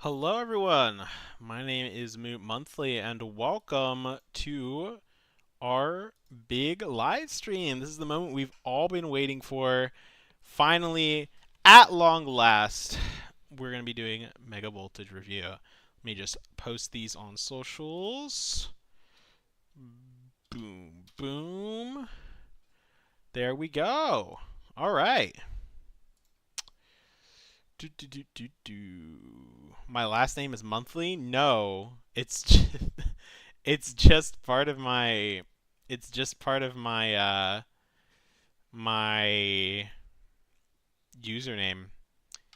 Hello, everyone. My name is Moot Monthly, and welcome to our big live stream. This is the moment we've all been waiting for. Finally, at long last, we're going to be doing Mega Voltage review. Let me just post these on socials. Boom, boom. There we go. All right. My last name is Monthly? No, it's just part of my it's just part of my username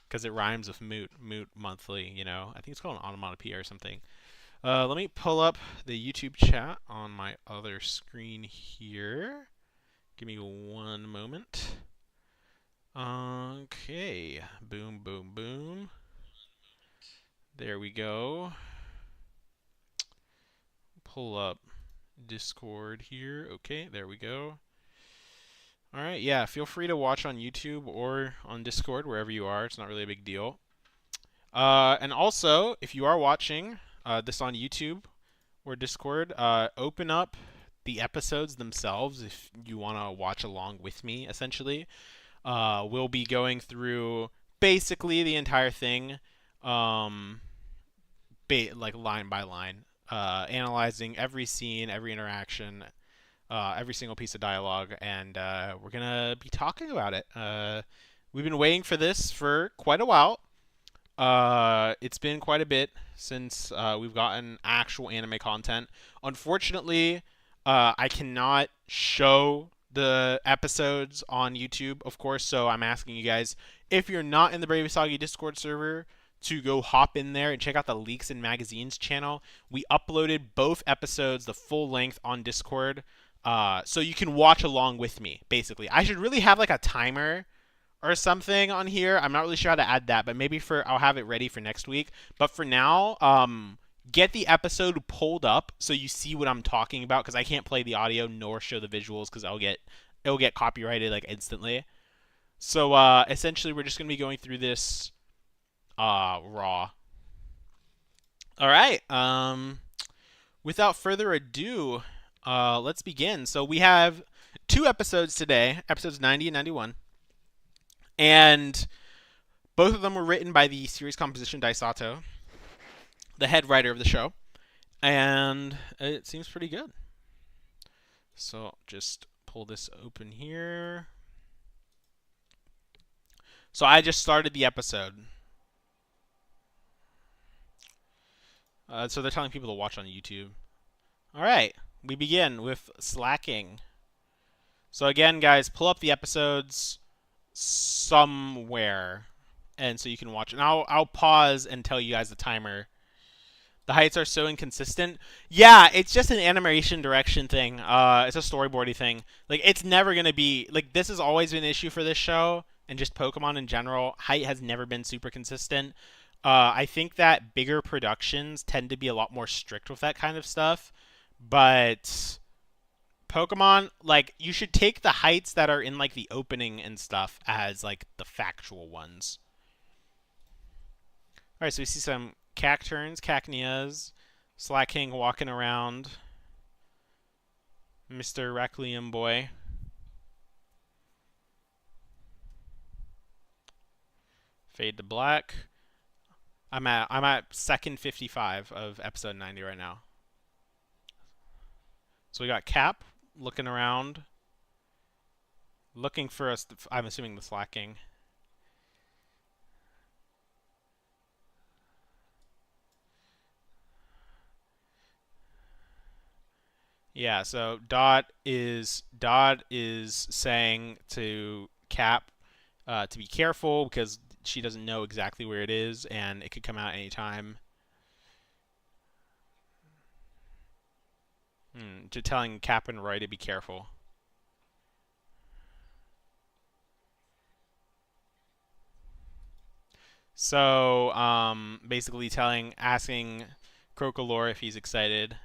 because it rhymes with moot monthly, I think it's called an onomatopoeia or something. Let me pull up the YouTube chat on my other screen here. Give me one moment. Okay. Boom, boom, boom. There we go. Pull up Discord here. Okay, there we go. All right, yeah, feel free to watch on YouTube or on Discord, wherever you are. It's not really a big deal. And also, if you are watching this on YouTube or Discord, open up the episodes themselves if you want to watch along with me, essentially. We'll be going through basically the entire thing, um, like line by line, analyzing every scene, every interaction, every single piece of dialogue, and we're gonna be talking about it. We've been waiting for this for quite a while. It's been quite a bit since we've gotten actual anime content. Unfortunately, I cannot show the episodes on YouTube, of course, so I'm asking you guys, if you're not in the Brave Usagi Discord server, to go hop in there and check out the Leaks and Magazines channel. We uploaded both episodes, the full length, on Discord, so you can watch along with me, basically. I should really have like a timer or something on here. I'm not really sure how to add that, but maybe I'll have it ready for next week. But for now, get the episode pulled up so you see what I'm talking about, because I can't play the audio nor show the visuals because it'll get copyrighted like instantly. So essentially, we're just gonna be going through this raw. All right. Without further ado, let's begin. So we have two episodes today, episodes 90 and 91, and both of them were written by the series composition Daisato, the head writer of the show, and it seems pretty good. So just pull this open here. So I just started the episode. So they're telling people to watch on YouTube. All right, we begin with Slacking. So again, guys, pull up the episodes somewhere, and so you can watch. And I'll pause and tell you guys the timer. The heights are so inconsistent. Yeah, it's just an animation direction thing. It's a storyboardy thing. Like, it's never gonna be like, this has always been an issue for this show and just Pokemon in general. Height has never been super consistent. I think that bigger productions tend to be a lot more strict with that kind of stuff, but Pokemon, like, you should take the heights that are in like the opening and stuff as like the factual ones. All right, so we see some Cacturns, Cacneas, Slacking walking around, Mr. Requiem Boy. Fade to black. I'm at second 55 of episode 90 right now. So we got Cap looking around, looking for us. I'm assuming the Slacking. Yeah, so Dot is saying to Cap to be careful because she doesn't know exactly where it is and it could come out anytime. To telling Cap and Roy to be careful. So basically asking Crocolore if he's excited.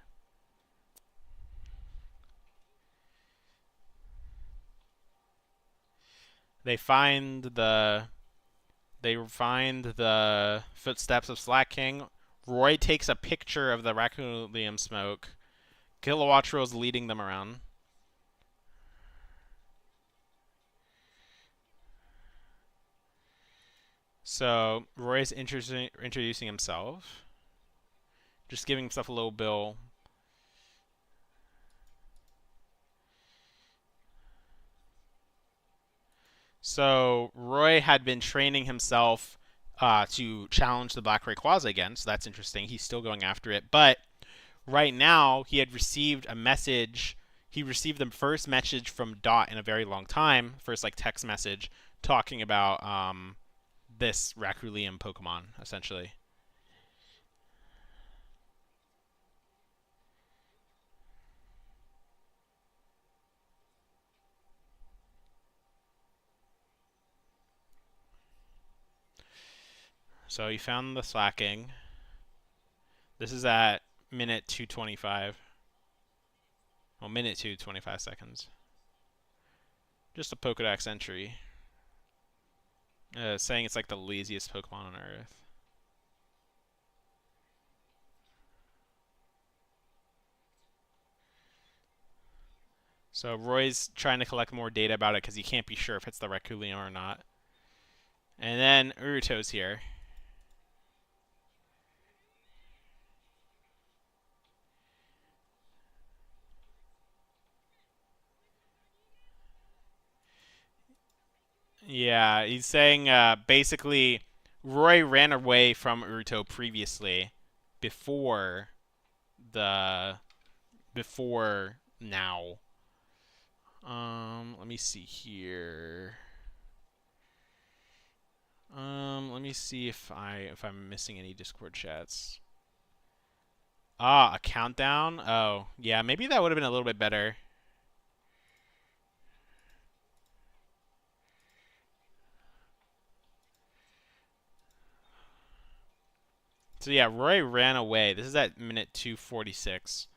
They find the They find the footsteps of Slack King. Roy takes a picture of the Raccoonium smoke. Kilowattrel is leading them around. So Roy's introducing himself. Just giving himself a little bill. So Roy had been training himself to challenge the Black Rayquaza again, so that's interesting. He's still going after it, but right now he had received a message. He received the first message from Dot in a very long time, first like text message talking about this Raccoonium Pokemon, essentially. So he found the Slacking. This is at minute 2:25. Well, minute 2:25 seconds. Just a Pokedex entry. Saying it's like the laziest Pokemon on Earth. So Roy's trying to collect more data about it because he can't be sure if it's the Raccoonium or not. And then Uruto's here. Yeah, he's saying basically Roy ran away from Uruto previously before the before now. Let me see here. Let me see if I'm missing any Discord chats. Ah, a countdown? Oh, yeah, maybe that would have been a little bit better. So yeah, Roy ran away. This is at minute 2:46.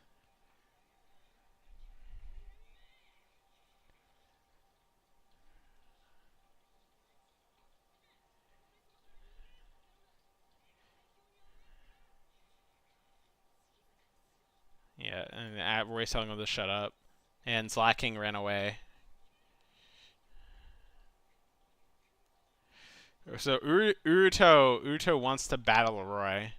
Yeah, and Roy's telling him to shut up. And Slacking ran away. So Uruto wants to battle Roy.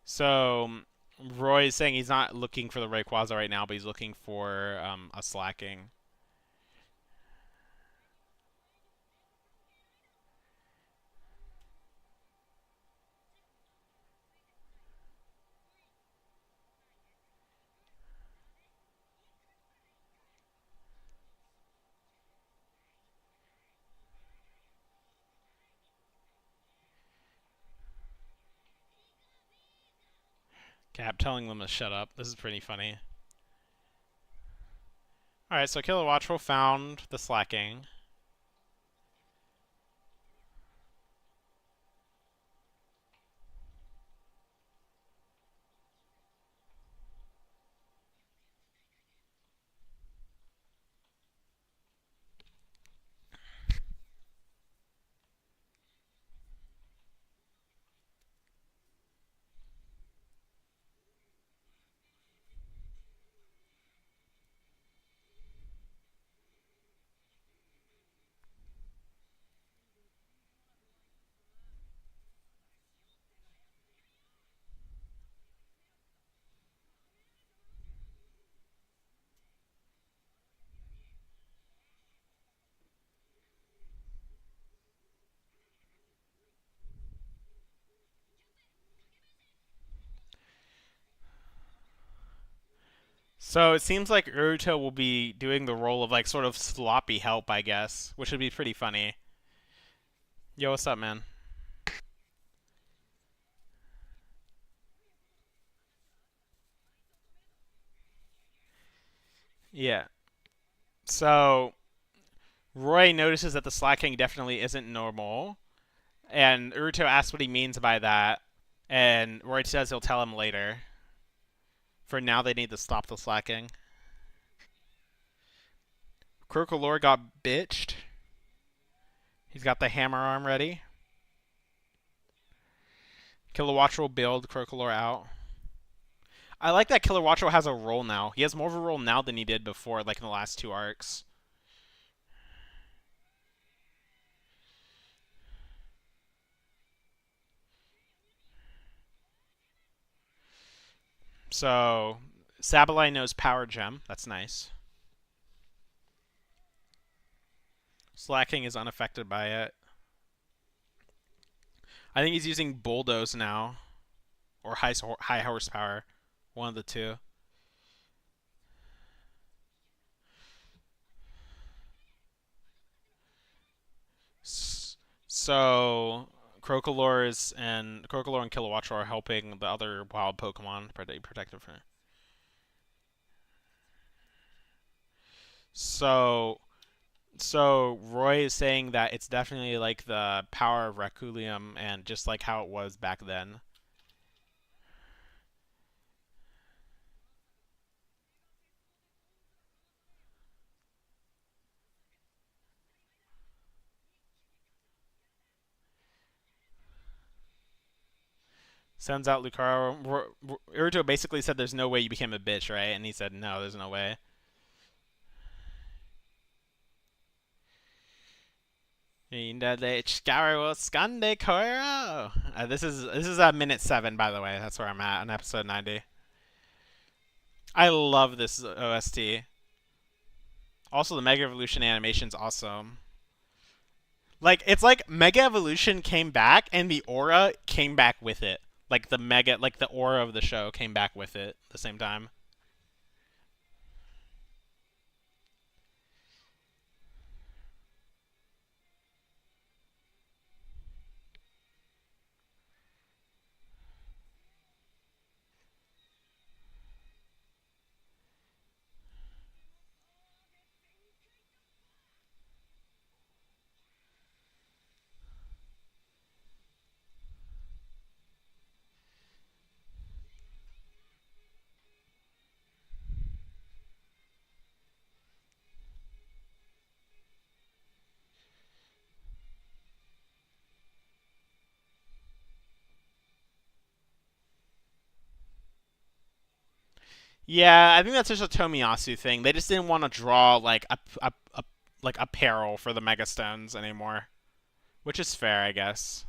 So Roy is saying he's not looking for the Rayquaza right now, but he's looking for a Slacking. Cap telling them to shut up. This is pretty funny. Alright, so Kilowattrel found the Slacking. So it seems like Uruto will be doing the role of like sort of sloppy help, I guess, which would be pretty funny. Yo, what's up, man? Yeah. So Roy notices that the Slacking definitely isn't normal, and Uruto asks what he means by that. And Roy says he'll tell him later. For now, they need to stop the slacking. Crocolore got bitched. He's got the hammer arm ready. Kilowattrel will build Crocolore out. I like that Kilowattrel has a role now. He has more of a role now than he did before, like in the last 2 arcs. So, Sableye knows Power Gem. That's nice. Slacking is unaffected by it. I think he's using Bulldoze now. Or high horsepower. One of the two. So, Crocolore and Kilowattrel are helping the other wild Pokemon protect it from. So Roy is saying that it's definitely like the power of Reculeum and just like how it was back then. Sends out Lucario. Irito basically said there's no way you became a bitch, right? And he said no, there's no way. This is at minute 7, by the way. That's where I'm at on episode 90. I love this OST. Also, the Mega Evolution animation's awesome. Like, it's like Mega Evolution came back and the aura came back with it. Like the aura of the show came back with it at the same time. Yeah, I think that's just a Tomiyasu thing. They just didn't want to draw like a like apparel for the Mega Stones anymore, which is fair, I guess.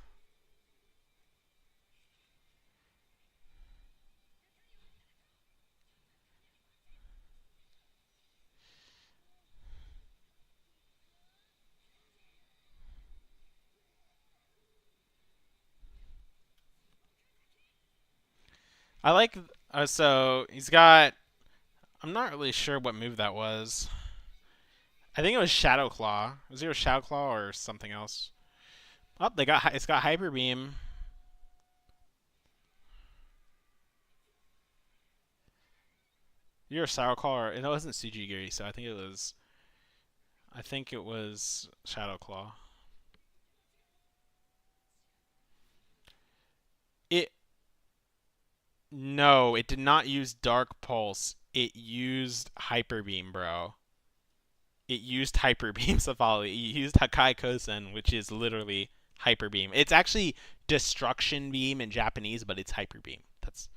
I like so he's got. I'm not really sure what move that was. I think it was Shadow Claw. Was it Shadow Claw or something else? Oh, it's got Hyper Beam. You're a Shadow Claw, or it wasn't Sujigiri, so I think it was. I think it was Shadow Claw. It No, it did not use Dark Pulse. It used Hyper Beam, bro. It used Hyper Beam Safali. It used Hakai Kosen, which is literally Hyper Beam. It's actually Destruction Beam in Japanese, but it's Hyper Beam. That's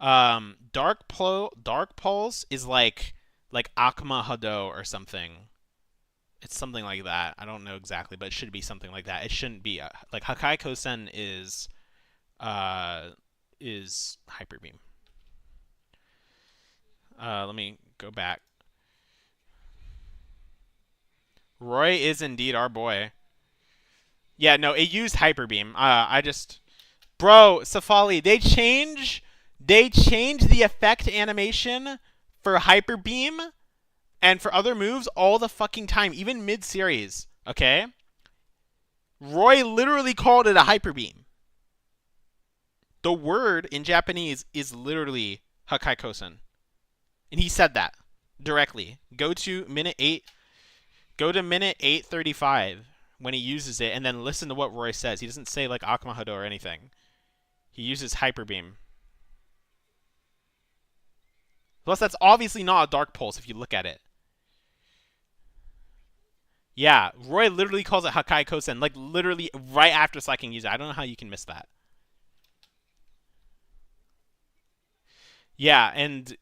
Dark Pulse is like Akuma Hado or something. It's something like that. I don't know exactly, but it should be something like that. It shouldn't be like Hakai Kosen uh is Hyper Beam. Let me go back. Roy is indeed our boy. Yeah, no, it used Hyper Beam. Bro, Safali, they change the effect animation for Hyper Beam and for other moves all the fucking time, even mid-series. Okay? Roy literally called it a Hyper Beam. The word in Japanese is literally Hakai Kosen. And he said that directly. Go to minute 8:35 when he uses it, and then listen to what Roy says. He doesn't say like Akuma Hado or anything. He uses Hyper Beam. Plus, that's obviously not a Dark Pulse if you look at it. Yeah, Roy literally calls it Hakai Kosen, like literally right after Slaking uses it. I don't know how you can miss that. Yeah, and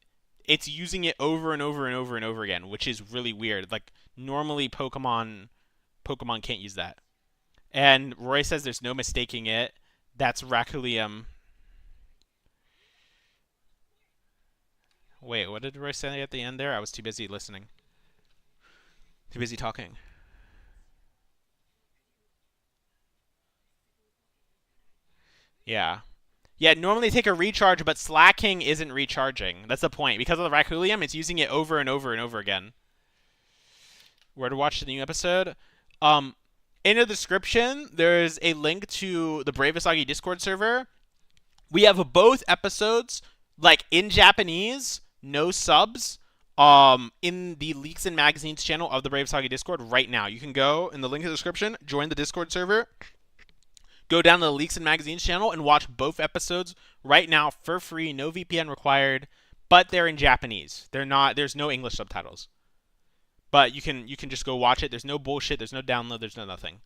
it's using it over and over and over and over again, which is really weird. Like normally Pokemon can't use that. And Roy says there's no mistaking it. That's Raculium. Wait, what did Roy say at the end there? I was too busy listening. Too busy talking. Yeah. Yeah, normally take a recharge, but Slaking isn't recharging. That's the point. Because of the Raculium, it's using it over and over and over again. Where to watch the new episode? Um, in the description, there's a link to the Brave Asagi Discord server. We have both episodes, like in Japanese, no subs, in the Leaks and Magazines channel of the Brave Asagi Discord right now. You can go in the link in the description, join the Discord server, go down to the Leaks and Magazines channel and watch both episodes right now for free, no VPN required, but they're in Japanese. They're not. There's no English subtitles. But you can just go watch it. There's no bullshit. There's no download. There's no nothing.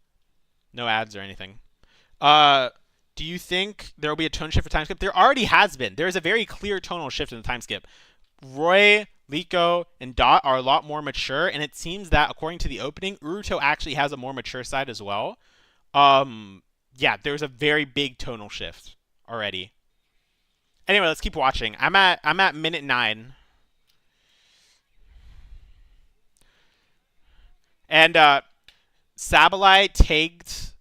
No ads or anything. Uh, do you think there will be a tone shift for time skip? There already has been. There is a very clear tonal shift in the time skip. Roy, Liko, and Dot are a lot more mature, and it seems that according to the opening, Uruto actually has a more mature side as well. Yeah, there's a very big tonal shift already. Anyway, let's keep watching. I'm at minute 9. And Sableye tanked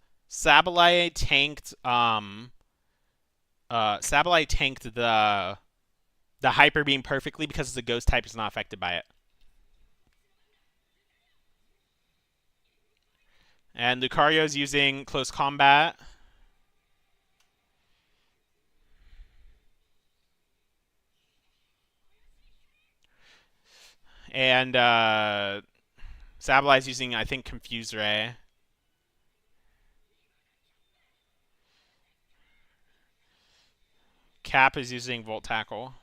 the Hyper Beam perfectly because the ghost type is not affected by it. And Lucario's using close combat. And Sableye's using, I think, Confuse Ray. Cap is using Volt Tackle.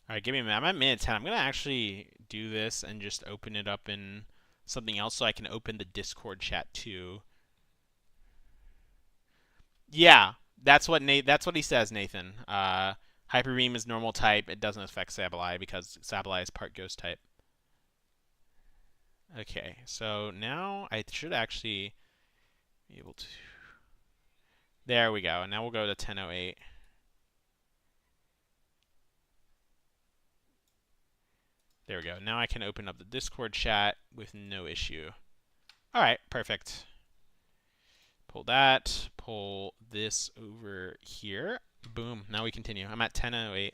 All right, give me a minute. I'm at minute 10. I'm going to actually do this and just open it up in something else so I can open the Discord chat too. Yeah, that's what he says, Nathan. Hyper Beam is normal type. It doesn't affect Sableye because Sableye is part ghost type. Okay, so now I should actually be able to. There we go. Now we'll go to 10:08. There we go. Now I can open up the Discord chat with no issue. All right, perfect. Pull that. Pull this over here. Boom. Now we continue. I'm at 10:08.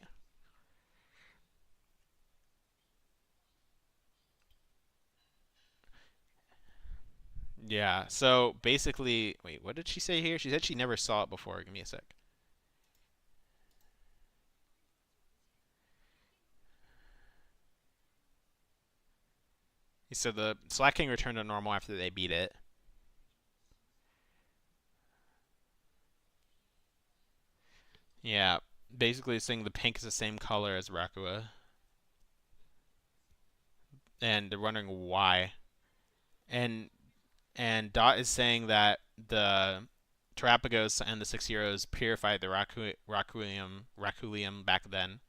Yeah, so basically, wait, what did she say here? She said she never saw it before. Give me a sec. He said the Slaking returned to normal after they beat it. Yeah, basically saying the pink is the same color as Rakua. And they're wondering why. And Dot is saying that the Terapagos and the 6 Heroes purified the Raculium back then.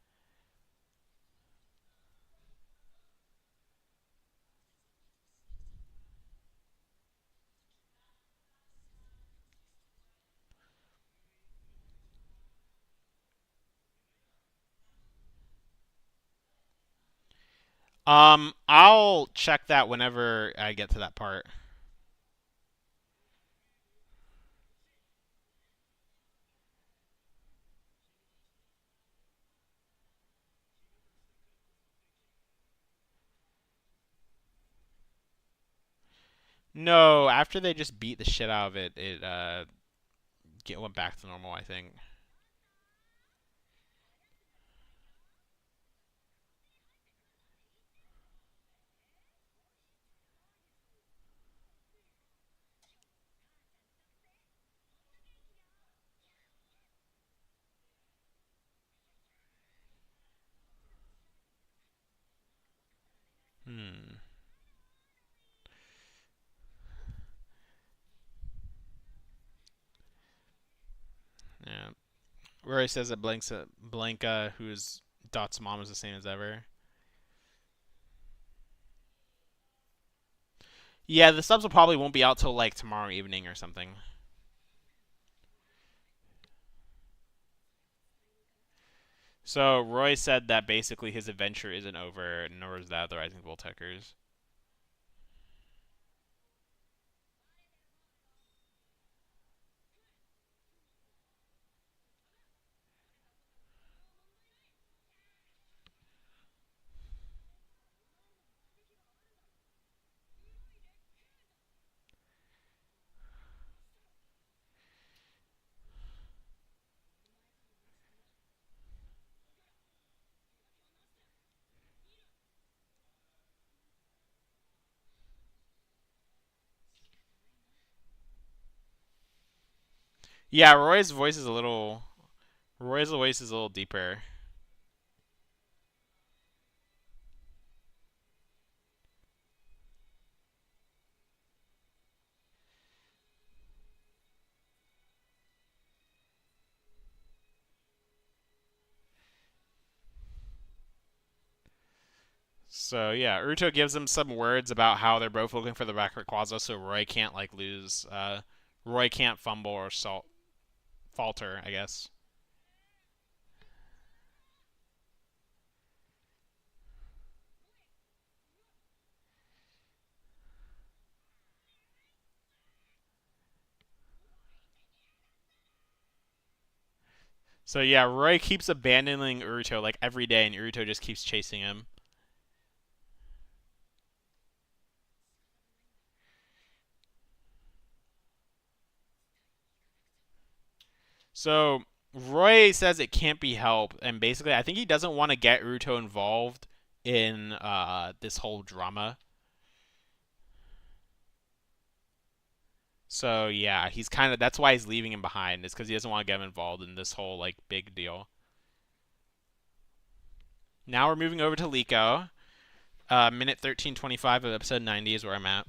I'll check that whenever I get to that part. No, after they just beat the shit out of it, it went back to normal, I think. Hmm. Yeah. Roy says that Blanca, who's Dot's mom, is the same as ever. Yeah, the subs will probably won't be out till like tomorrow evening or something. So Roy said that basically his adventure isn't over, nor is that the Rising Volteckers. Yeah, Roy's voice is a little deeper. So yeah, Uruto gives him some words about how they're both looking for the Backward Quasar, so Roy can't like lose. Roy can't fumble or falter, I guess. So yeah, Roy keeps abandoning Uruto like every day, and Uruto just keeps chasing him. So Roy says it can't be helped, and basically, I think he doesn't want to get Uruto involved in this whole drama. So yeah, he's kind of that's why he's leaving him behind. Is because he doesn't want to get him involved in this whole like big deal. Now we're moving over to Liko. Minute 13:25 of episode 90 is where I'm at.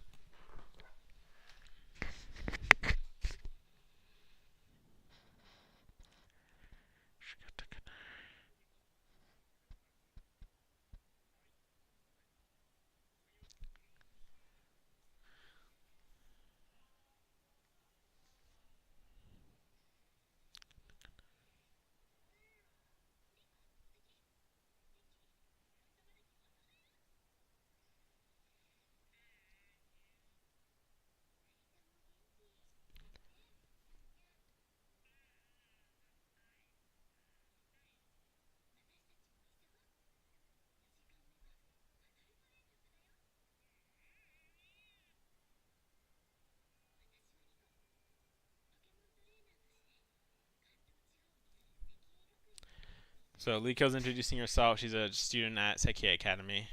So Liko's introducing herself. She's a student at Sekiei Academy.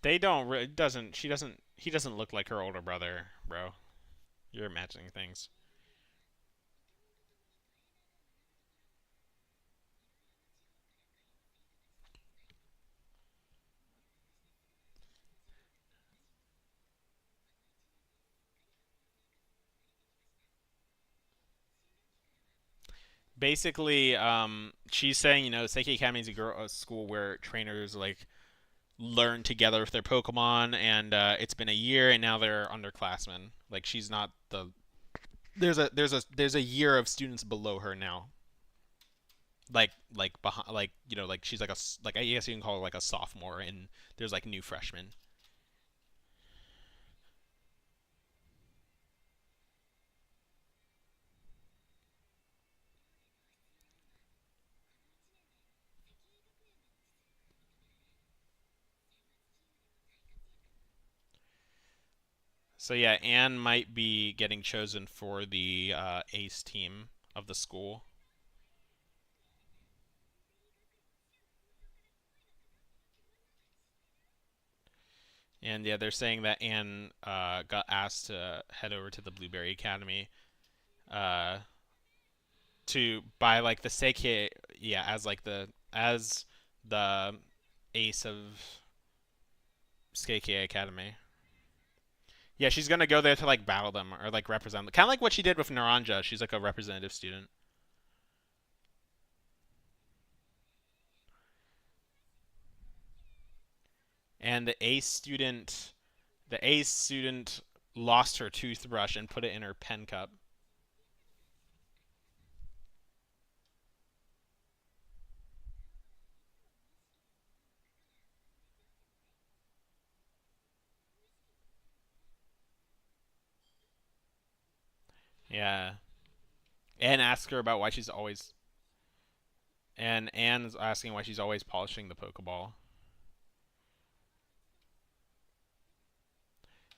They don't. Doesn't. She doesn't. He doesn't look like her older brother, bro. You're imagining things. Basically, she's saying, Seiki Academy is a school where trainers like learn together with their Pokemon, and it's been a year, and now they're underclassmen. Like she's not the there's a year of students below her now. Like behind, like like she's like like I guess you can call her like a sophomore, and there's like new freshmen. So yeah, Anne might be getting chosen for the ace team of the school. And yeah, they're saying that Anne got asked to head over to the Blueberry Academy uh, to by like the Seikei, yeah, as the ace of Seikei Academy. Yeah, she's gonna go there to like battle them or like represent them, kind of like what she did with Naranja. She's like a representative student. And the ace student lost her toothbrush and put it in her pen cup. Yeah. And ask her about why she's always and Anne's asking why she's always polishing the Pokeball.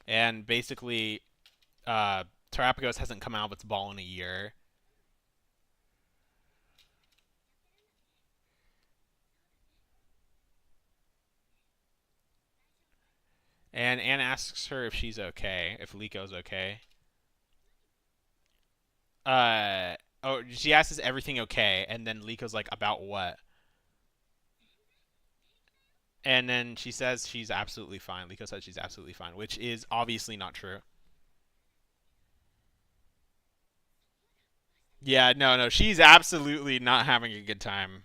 And basically, Terapagos hasn't come out of its ball in a year. And Anne asks her if she's okay, if Liko okay. Oh, she asks is everything okay, and then Liko's like, about what? And then she says she's absolutely fine. Liko says she's absolutely fine, which is obviously not true. Yeah, no, she's absolutely not having a good time.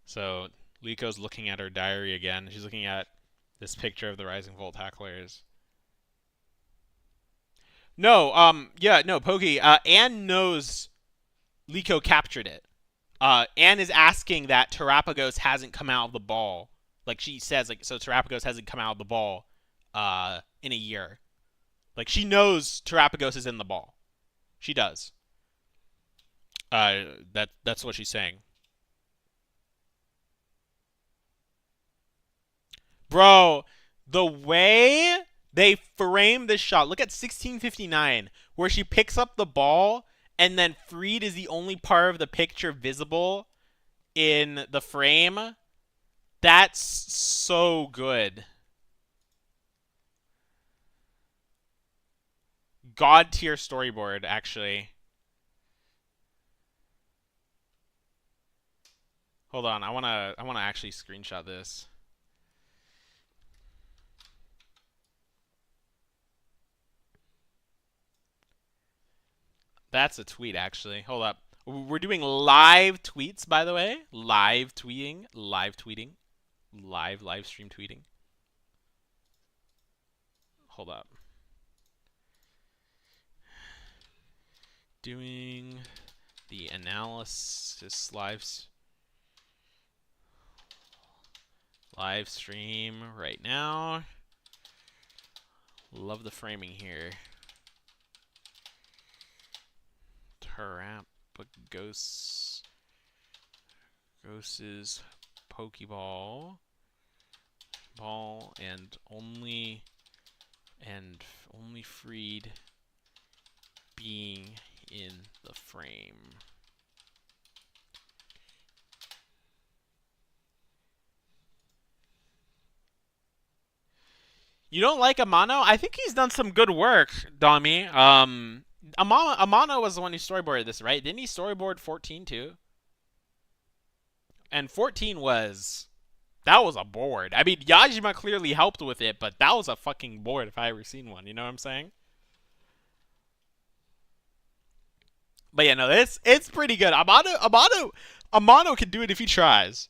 So Liko's looking at her diary again. She's looking at this picture of the Rising Volt Hecklers. No, yeah, no, Pokey. Anne knows Liko captured it. Anne is asking that Terapagos hasn't come out of the ball. Like she says, like so Terapagos hasn't come out of the ball, in a year. Like she knows Terapagos is in the ball. She does. That's what she's saying. Bro, the way they frame this shot. Look at 1659 where she picks up the ball and then Freed is the only part of the picture visible in the frame. That's so good. God tier storyboard actually. Hold on, I wanna actually screenshot this. That's a tweet, actually. Hold up. We're doing live tweets, by the way. Live tweeting. Live tweeting. Live stream tweeting. Hold up. Doing the analysis live stream right now. Love the framing here. Terapagos. Ghost's Pokeball. Ball and only Freed being in the frame. You don't like Amano? I think he's done some good work, Dami. Amano was the one who storyboarded this, right? Didn't he storyboard 14 too? And 14 was that was a board. I mean, Yajima clearly helped with it, but that was a fucking board if I ever seen one. You know what I'm saying? But yeah, no, it's pretty good. Amano can do it if he tries.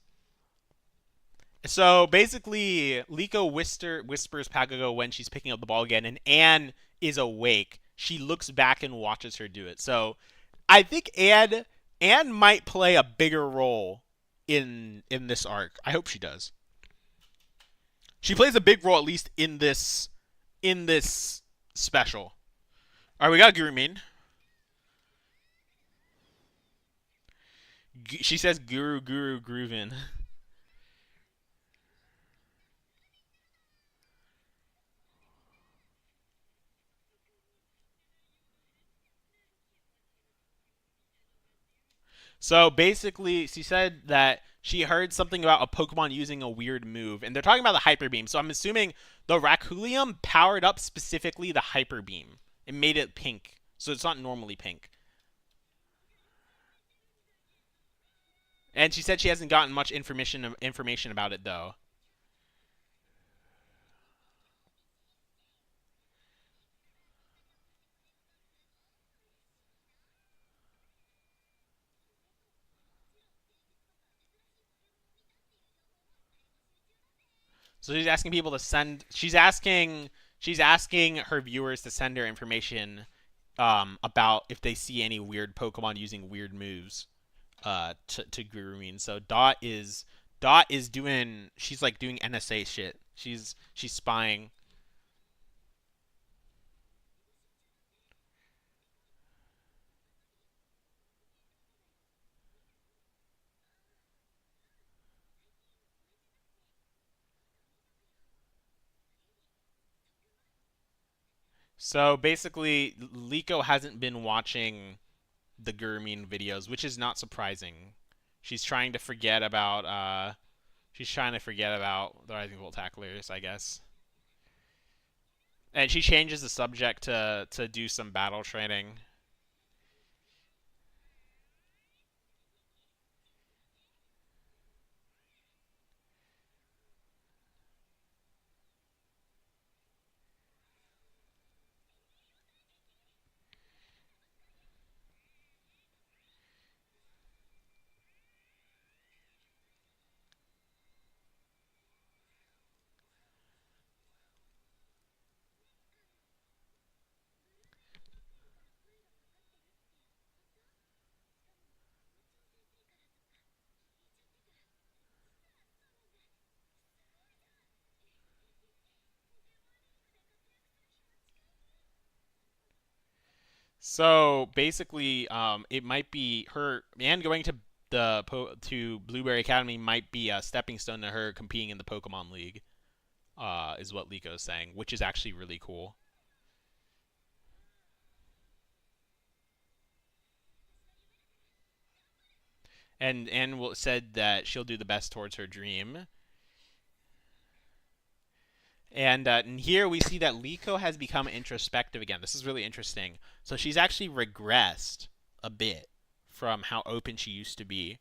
So basically, Liko whispers Pagago when she's picking up the ball again, and Anne is awake. She looks back and watches her do it. So I think Anne might play a bigger role in this arc. I hope she does. She plays a big role at least in this special. All right, we got Gurumin. She says Guru Guru Groovin. So basically, she said that she heard something about a Pokemon using a weird move, and they're talking about the Hyper Beam. So I'm assuming the Raccoolium powered up specifically the Hyper Beam. It made it pink, so it's not normally pink. And she said she hasn't gotten much information about it though. So she's asking people to send. She's asking her viewers to send her information about if they see any weird Pokemon using weird moves to Gurumin. So Dot is doing. She's like doing NSA shit. She's spying. So basically, Liko hasn't been watching the Gurumin videos, which is not surprising. She's trying to forget about she's trying to forget about the Rising Volt Tacklers, I guess. And she changes the subject to do some battle training. So basically, it might be her and going to to Blueberry Academy might be a stepping stone to her competing in the Pokemon League. Is what Liko is saying, which is actually really cool. And said that she'll do the best towards her dream. And here we see that Liko has become introspective again. This is really interesting. So she's actually regressed a bit from how open she used to be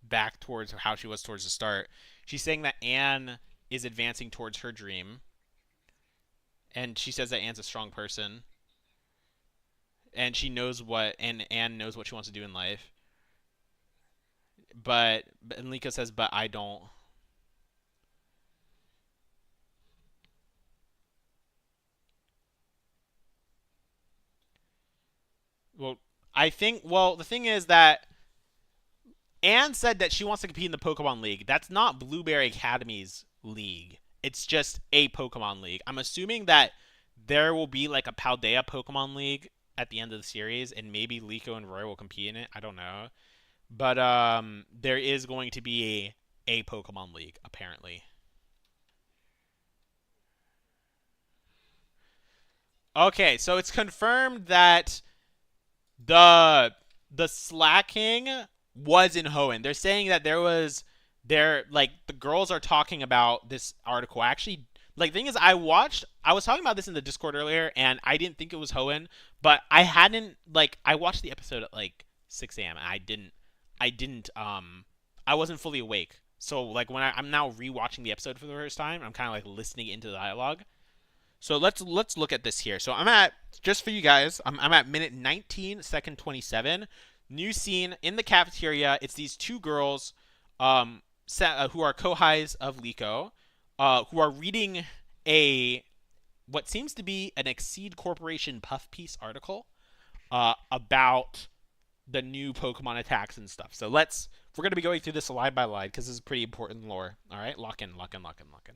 back towards how she was towards the start. She's saying that Anne is advancing towards her dream, and she says that Anne's a strong person, and she knows what and Anne knows what she wants to do in life. But and Liko says, "But I don't." Well, I think. Well, the thing is that Anne said that she wants to compete in the Pokemon League. That's not Blueberry Academy's league. It's just a Pokemon League. I'm assuming that there will be like a Paldea Pokemon League at the end of the series, and maybe Liko and Roy will compete in it. I don't know, but there is going to be a Pokemon League apparently. Okay, so it's confirmed that the the slacking was in Hoenn. They're saying that there like the girls are talking about this article. Actually, like the thing is, I was talking about this in the Discord earlier, and I didn't think it was Hoenn, but I hadn't like I watched the episode at like 6 a.m. and I wasn't fully awake. So like when I'm now rewatching the episode for the first time, I'm kind of like listening into the dialogue. So let's look at this here. So I'm at just for you guys. I'm at minute 19, second 27. New scene in the cafeteria. It's these two girls, who are co-highs of Liko, who are reading a what seems to be an Exceed Corporation puff piece article about the new Pokemon attacks and stuff. So we're gonna be going through this line by line because this is pretty important lore. All right, lock in, lock in, lock in, lock in.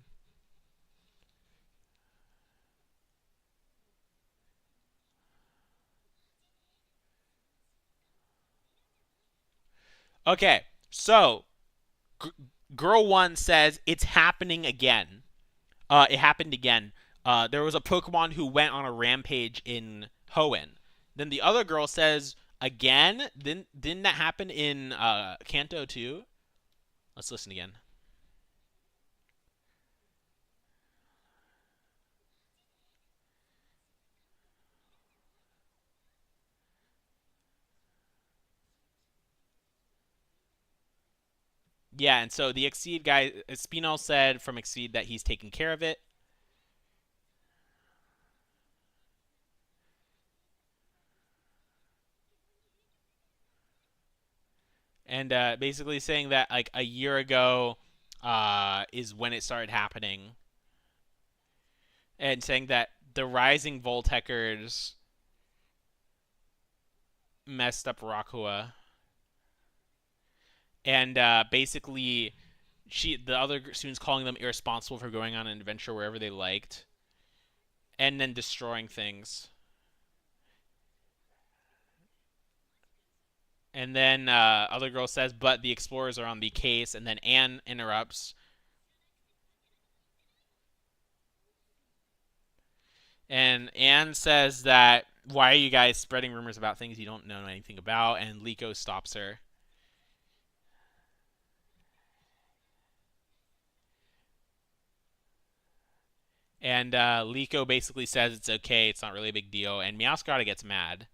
Okay, So, girl one says it's happening again. It happened again. There was a Pokemon who went on a rampage in Hoenn. Then the other girl says again. Didn't that happen in Kanto too? Let's listen again. Yeah, and so the Exceed guy, Spinel said from Exceed that he's taking care of it. And basically saying that like a year ago is when it started happening, and saying that the Rising Volteckers messed up Rakua, and basically the other students calling them irresponsible for going on an adventure wherever they liked, and then destroying things. And then other girl says, but the explorers are on the case, and then Anne interrupts. And Anne says that, why are you guys spreading rumors about things you don't know anything about? And Liko stops her. And Liko basically says it's okay, it's not really a big deal. And Meowscarada gets mad.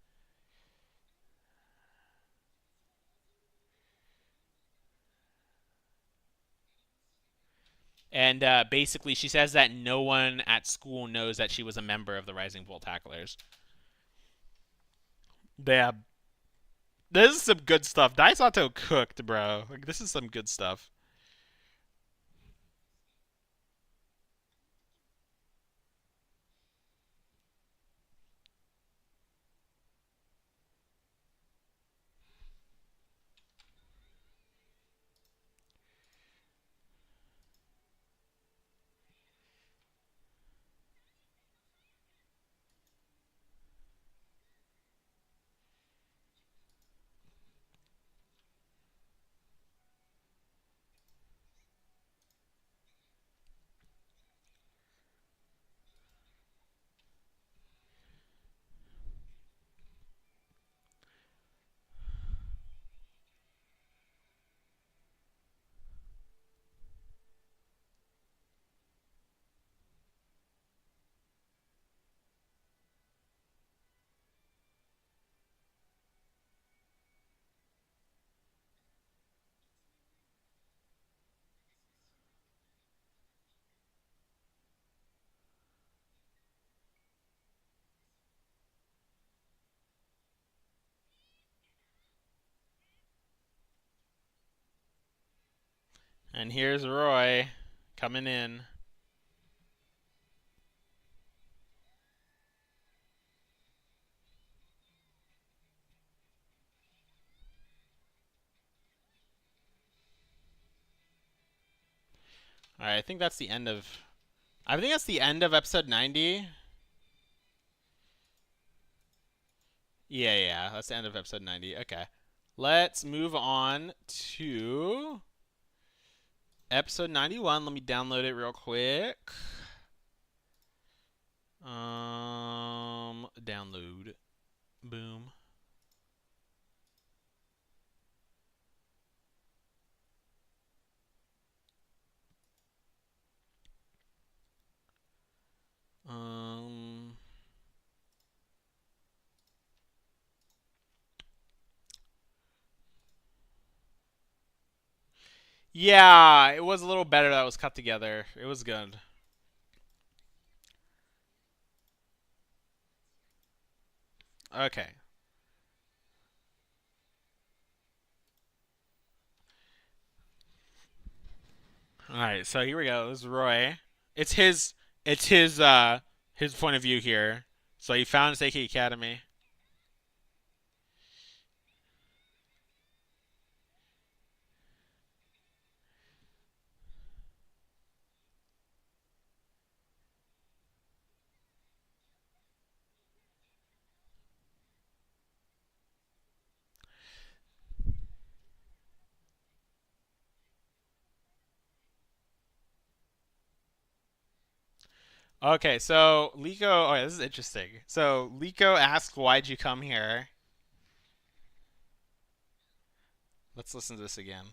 And basically, she says that no one at school knows that she was a member of the Rising Voltacklers. Yeah, this is some good stuff. Daisato cooked, bro. Like, this is some good stuff. And here's Roy coming in. All right, I think that's the end of. I think that's the end of episode 90. Yeah, that's the end of episode 90. Okay. Let's move on to episode 91. Let me download it real quick. Download. Boom. Um. Yeah, it was a little better that it was cut together. It was good. Okay. All right. So here we go. This is Roy. It's his. It's his point of view here. So he found Seiki Academy. Okay, so Liko. Oh, yeah, this is interesting. So Liko asked, "Why'd you come here?" Let's listen to this again.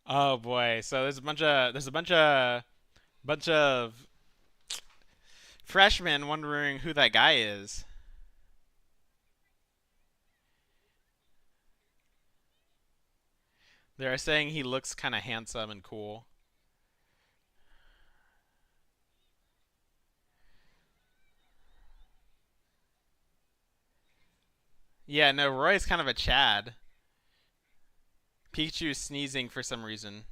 Oh boy. So there's a bunch of freshmen wondering who that guy is. They're saying he looks kind of handsome and cool. Yeah, no, Roy's kind of a Chad. Pikachu's sneezing for some reason.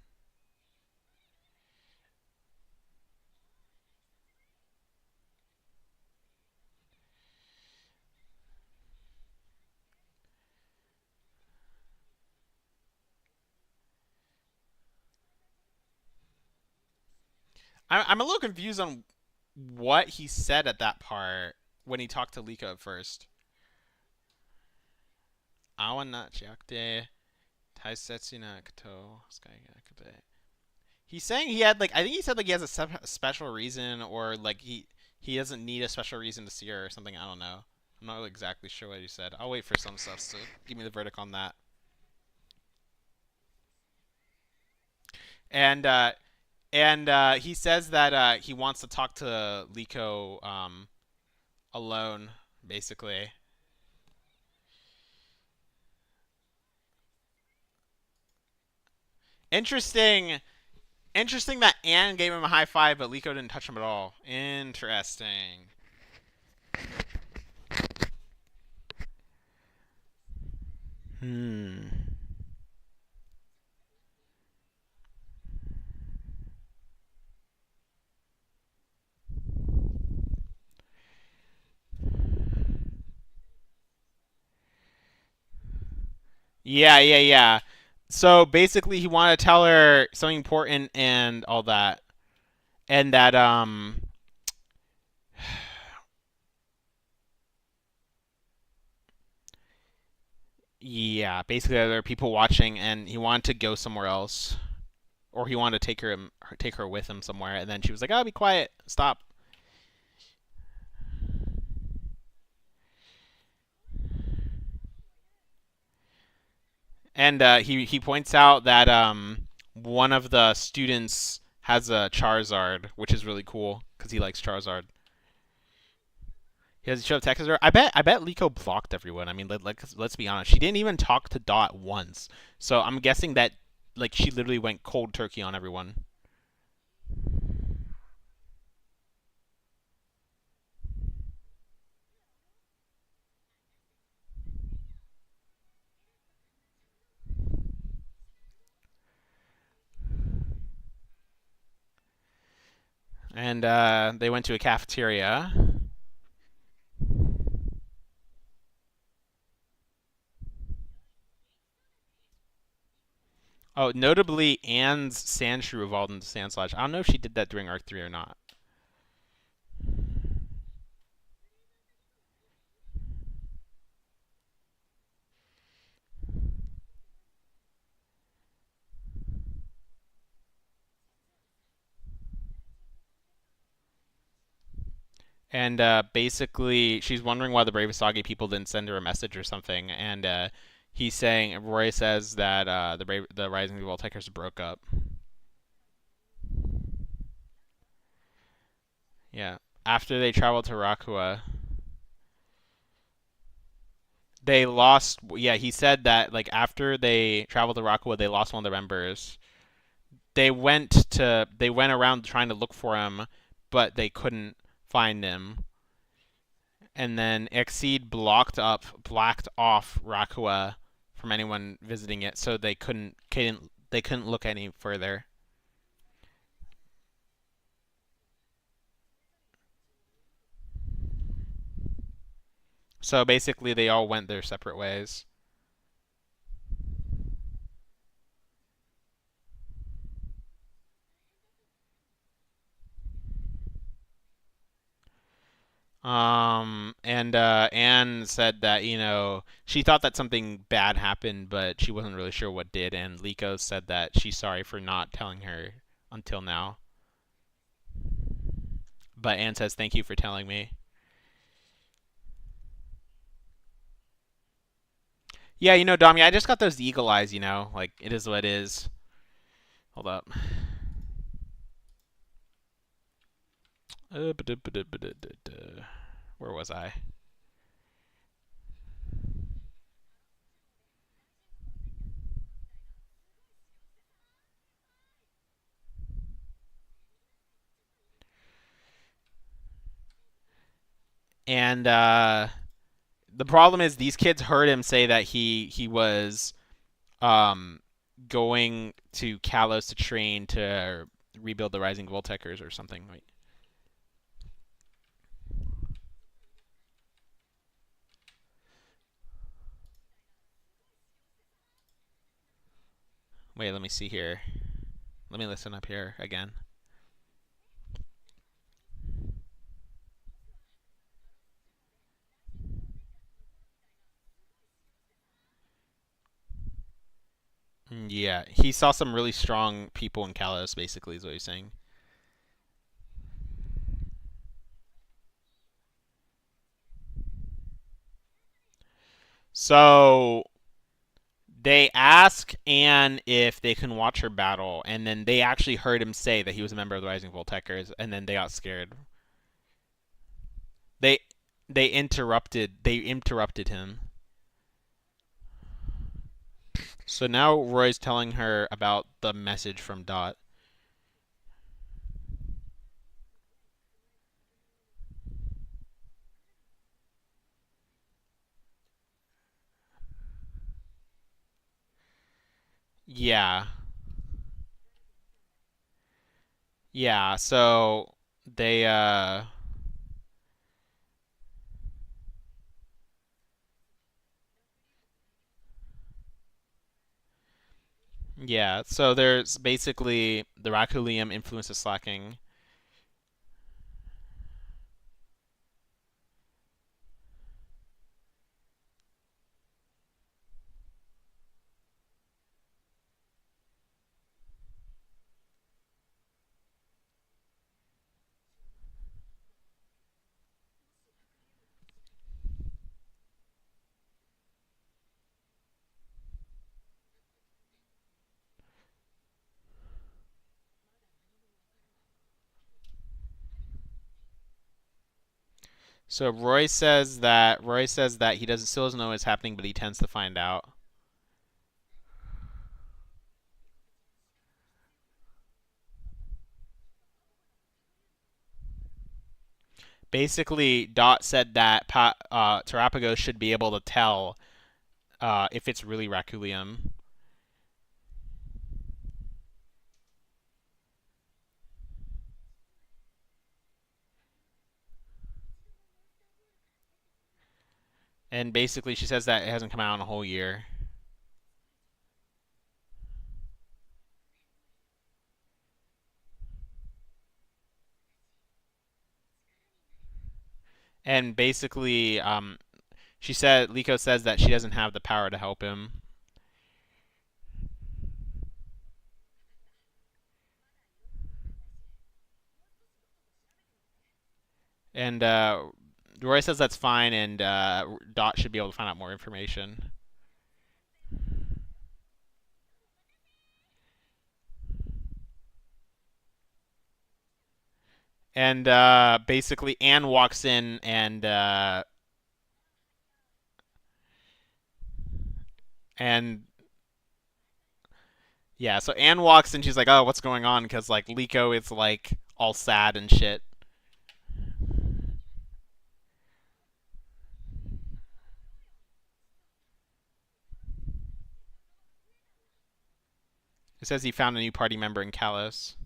I'm a little confused on what he said at that part when he talked to Liko at first. Awa na chiakte taisetsu na kato sky nakate. He's saying he had like I think he said like he has a special reason or like he doesn't need a special reason to see her or something. I don't know. I'm not really exactly sure what he said. I'll wait for some stuff to give me the verdict on that. And he says that he wants to talk to Liko alone, basically. Interesting. Interesting that Anne gave him a high five, but Liko didn't touch him at all. Interesting. Hmm. Yeah, yeah, yeah. So basically, he wanted to tell her something important and all that, and that yeah, basically there are people watching, and he wanted to go somewhere else, or he wanted to take her with him somewhere, and then she was like, "Oh, be quiet, stop." And he points out that one of the students has a Charizard, which is really cool because he likes Charizard. He has a show of Texas. I bet Liko blocked everyone. I mean, let's be honest. She didn't even talk to Dot once. So I'm guessing that like she literally went cold turkey on everyone. And they went to a cafeteria. Oh, notably, Anne's Sandshrew evolved into Sandslash. I don't know if she did that during Arc 3 or not. And basically, she's wondering why the Bravesage people didn't send her a message or something. And Roy says that the Rising Voltickers broke up. Yeah, after they traveled to Rakua, they lost. Yeah, he said that like after they traveled to Rakua, they lost one of their members. They went around trying to look for him, but they couldn't find him. And then Exceed blacked off Rakua from anyone visiting it, so they couldn't look any further. So basically, they all went their separate ways. And Anne said that, she thought that something bad happened, but she wasn't really sure what did. And Liko said that she's sorry for not telling her until now. But Anne says, thank you for telling me. Yeah, Dami, I just got those eagle eyes, like it is what it is. Hold up. Where was I? And the problem is these kids heard him say that he was um going to Kalos to train to rebuild the Rising Voltekkers or something. Wait, let me see here. Let me listen up here again. Yeah, he saw some really strong people in Kalos, basically, is what he's saying. So they ask Anne if they can watch her battle, and then they actually heard him say that he was a member of the Rising Voltekkers, and then they got scared. They they interrupted him. So now Roy's telling her about the message from Dot. Yeah. Yeah, so they yeah, so there's basically the Raculium influence is slacking. So Roy says that he doesn't still doesn't know what's happening, but he tends to find out. Basically, Dot said that Terapagos should be able to tell if it's really Raculium. And basically, she says that it hasn't come out in a whole year. And basically, Liko says that she doesn't have the power to help him. And Roy says that's fine, and Dot should be able to find out more information. And basically, Anne walks in, and yeah, so Anne walks in. She's like, "Oh, what's going on?" Because like Liko is like all sad and shit. It says he found a new party member in Kalos,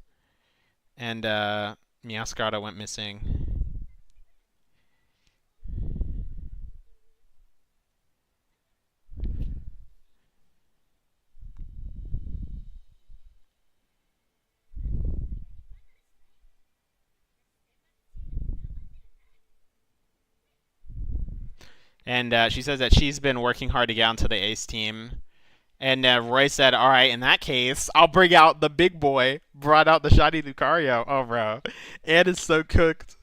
and Miascata went missing. And she says that she's been working hard to get onto the ace team. And Roy said, all right, in that case, I'll bring out the big boy. Brought out the shiny Lucario. Oh, bro. Anne is so cooked.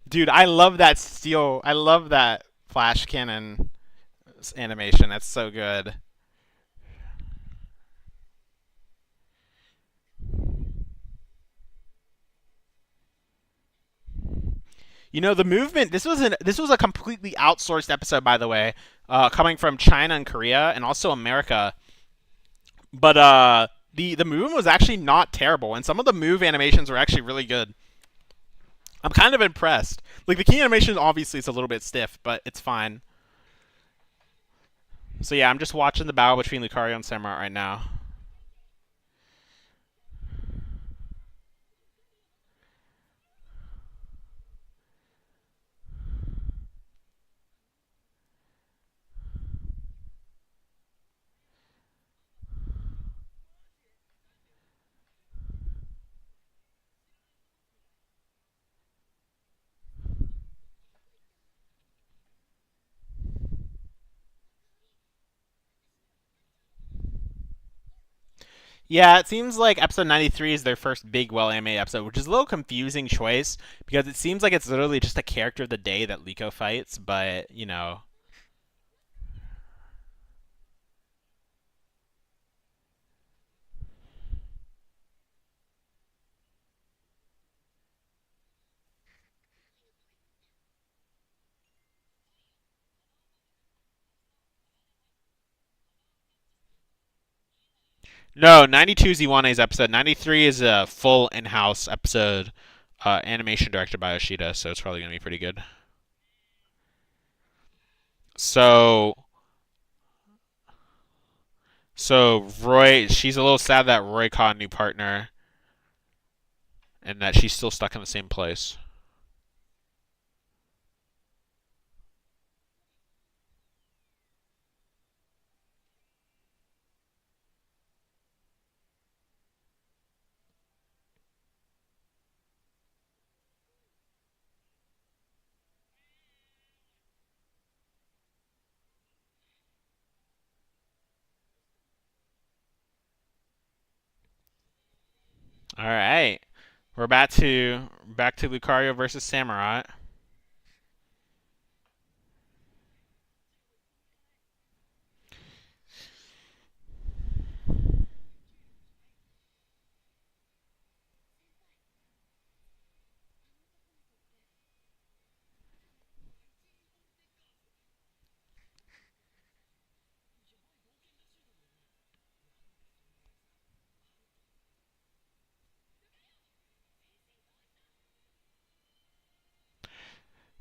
Dude, I love that steel. I love that flash cannon animation. That's so good. You know, the movement. This was a completely outsourced episode, by the way, coming from China and Korea and also America. But the movement was actually not terrible, and some of the move animations were actually really good. I'm kind of impressed. Like the key animation, obviously, is a little bit stiff, but it's fine. So yeah, I'm just watching the battle between Lucario and Samurott right now. Yeah, it seems like episode 93 is their first big, well animated episode, which is a little confusing choice because it seems like it's literally just a character of the day that Liko fights, but, you know. No, 92 is Iwane's episode. 93 is a full in house episode, animation directed by Yoshida, so it's probably going to be pretty good. So, so Roy, she's a little sad that Roy caught a new partner and that she's still stuck in the same place. All right, we're back to Lucario versus Samurott.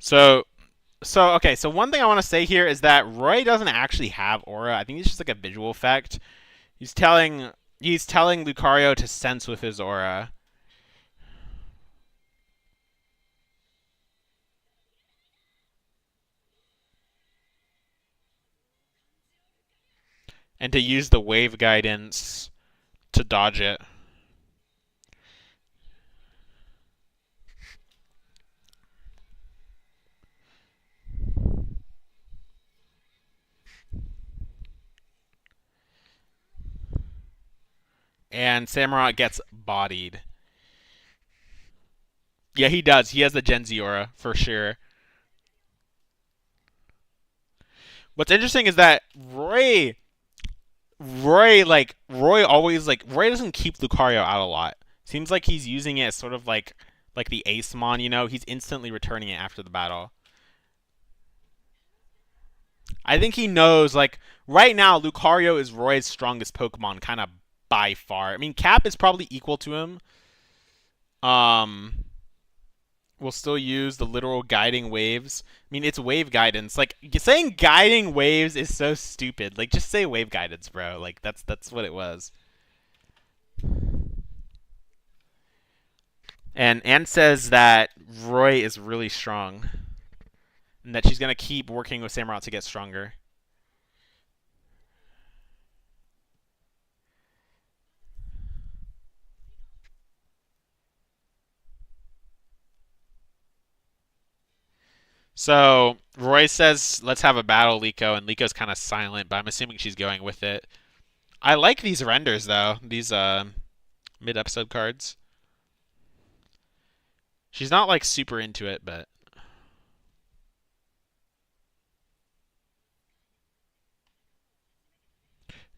So okay, so one thing I want to say here is that Roy doesn't actually have aura. I think it's just like a visual effect. He's telling he's telling Lucario to sense with his aura and to use the wave guidance to dodge it. And Samurott gets bodied. Yeah, he does. He has the Gen Z aura for sure. What's interesting is that Roy always Roy doesn't keep Lucario out a lot. Seems like he's using it as sort of like the Acemon, you know, he's instantly returning it after the battle. I think he knows like right now Lucario is Roy's strongest Pokemon kind of by far. I mean Cap is probably equal to him. Um we'll still use the literal guiding waves. I mean, it's wave guidance. Like saying guiding waves is so stupid. Like just say wave guidance, bro. Like that's what it was. And Anne says that Roy is really strong and that she's gonna keep working with Samurott to get stronger. So Roy says, "Let's have a battle, Liko," and Liko's kind of silent, but I'm assuming she's going with it. I like these renders though. These mid-episode cards. She's not like super into it, but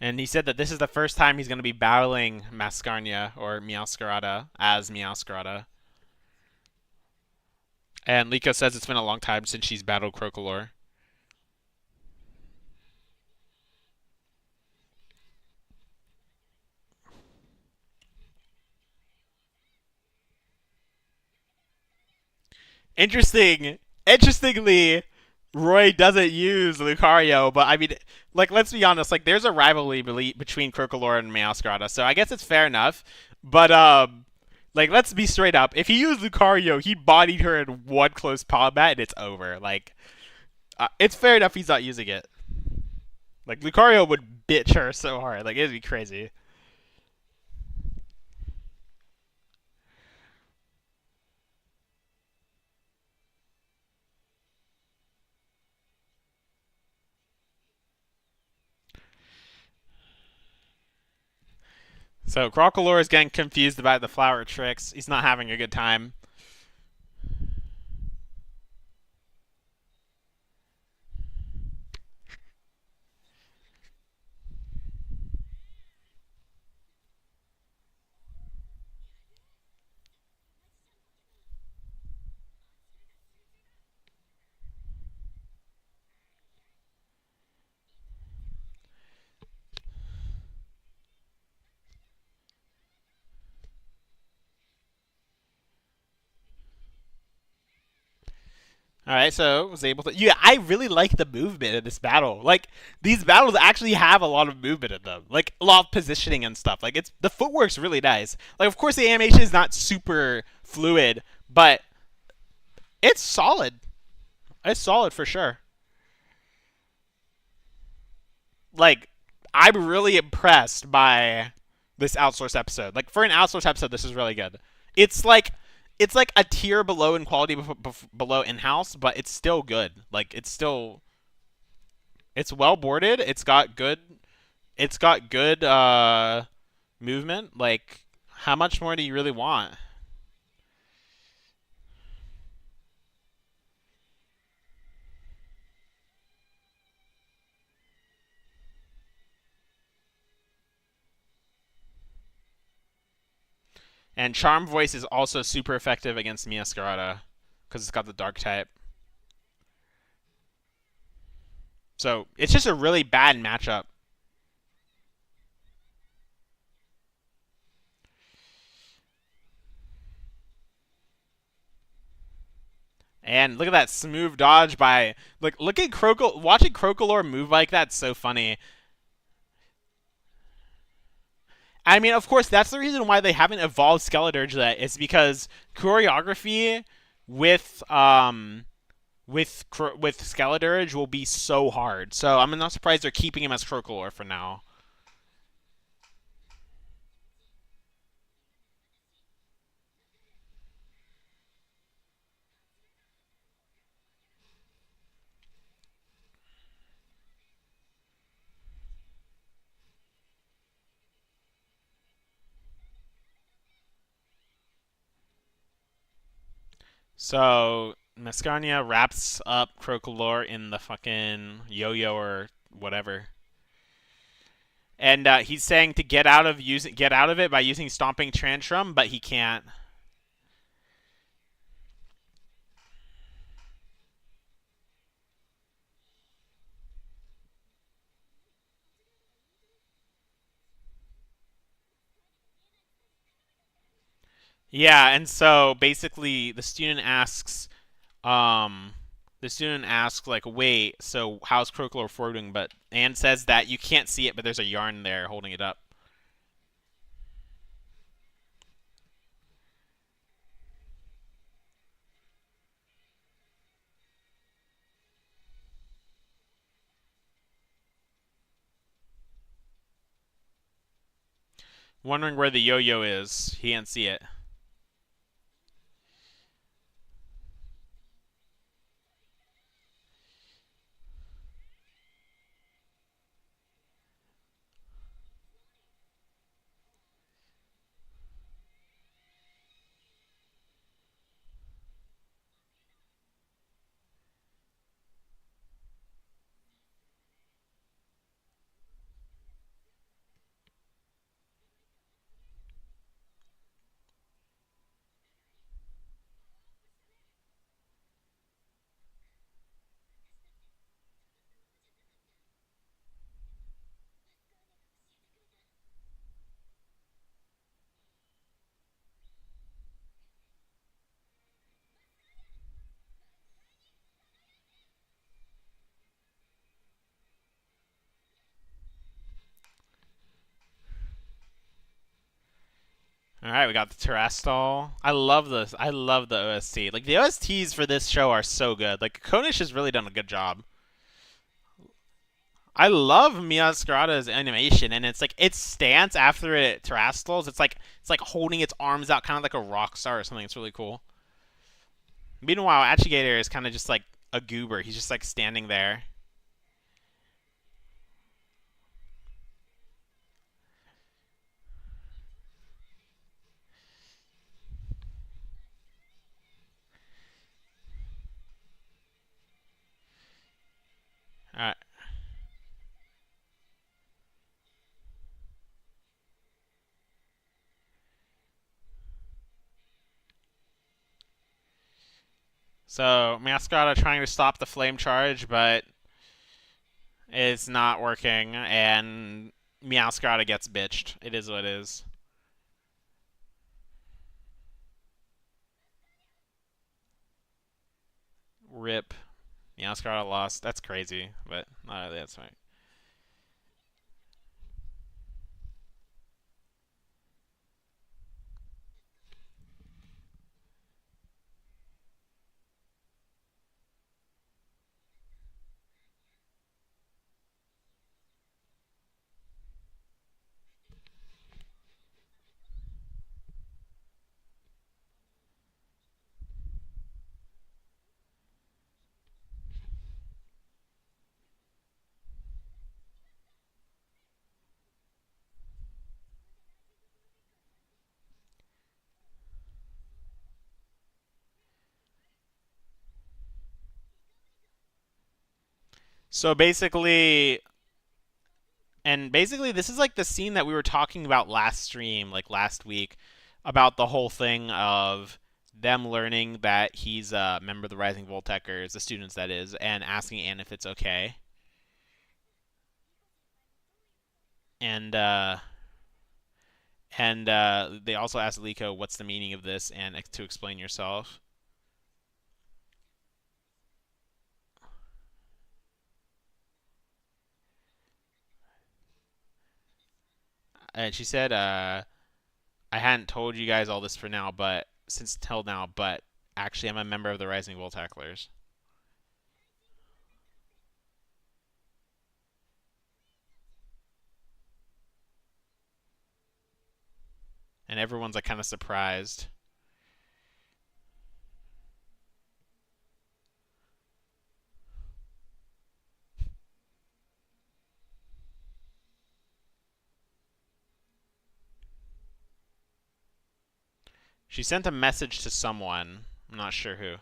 and he said that this is the first time he's going to be battling Mascarnia or Meowscarada as Meowscarada. And Liko says it's been a long time since she's battled Crocolore. Interestingly, Roy doesn't use Lucario, but I mean, like, let's be honest. Like, there's a rivalry between Crocolore and Meowscarada, so I guess it's fair enough. But like, let's be straight up. If he used Lucario, he bodied her in one close combat, and it's over. Like, it's fair enough he's not using it. Like, Lucario would bitch her so hard. Like, it'd be crazy. So Crocolore is getting confused about the flower tricks. He's not having a good time. All right, so was able to. Yeah, I really like the movement in this battle. Like these battles actually have a lot of movement in them, like a lot of positioning and stuff. Like it's the footwork's really nice. Like of course the animation is not super fluid, but it's solid. It's solid for sure. Like I'm really impressed by this outsourced episode. Like for an outsourced episode, this is really good. It's like it's like a tier below in quality below in house, but it's still good. Like it's well boarded. It's got good movement. Like how much more do you really want? And Charm Voice is also super effective against Miascarada because it's got the dark type. So it's just a really bad matchup. And look at that smooth dodge by look at watching Crocolore move like that's so funny. I mean, of course, that's the reason why they haven't evolved Skeledirge yet. Is because choreography with with Skeledirge will be so hard. So I'm not surprised they're keeping him as Crocolore for now. So Mascarnia wraps up Crocolore in the fucking yo-yo or whatever. And he's saying to get out of it by using Stomping Tantrum, but he can't. Yeah, and so basically um, the student asks like, wait, so how's Crocolore forwarding? But Anne says that you can't see it, but there's a yarn there holding it up. Wondering where the yo-yo is. He can't see it. All right, we got the Terrestrial. I love this. I love the OST. Like the OSTs for this show are so good. Like Konish has really done a good job. I love Miyaskirada's animation, and it's like its stance after it terrestrials. It's like holding its arms out, kind of like a rock star or something. It's really cool. Meanwhile, Achigator is kind of just like a goober. He's just like standing there. All right. So Mascota trying to stop the flame charge, but it's not working, and Meowscrata gets bitched. It is what it is. Rip. Meowscrata lost. That's crazy, but not really. That's fine. So basically, this is like the scene that we were talking about last stream, like last week, about the whole thing of them learning that he's a member of the Rising Volteckers, the students that is, and asking Anne if it's okay. And they also asked Liko, "What's the meaning of this?" and to explain yourself. And she said, "I hadn't told you guys all this for now, but since till now, but actually, I'm a member of the Rising Voltecklers." And everyone's like kind of surprised. She sent a message to someone. I'm not sure who.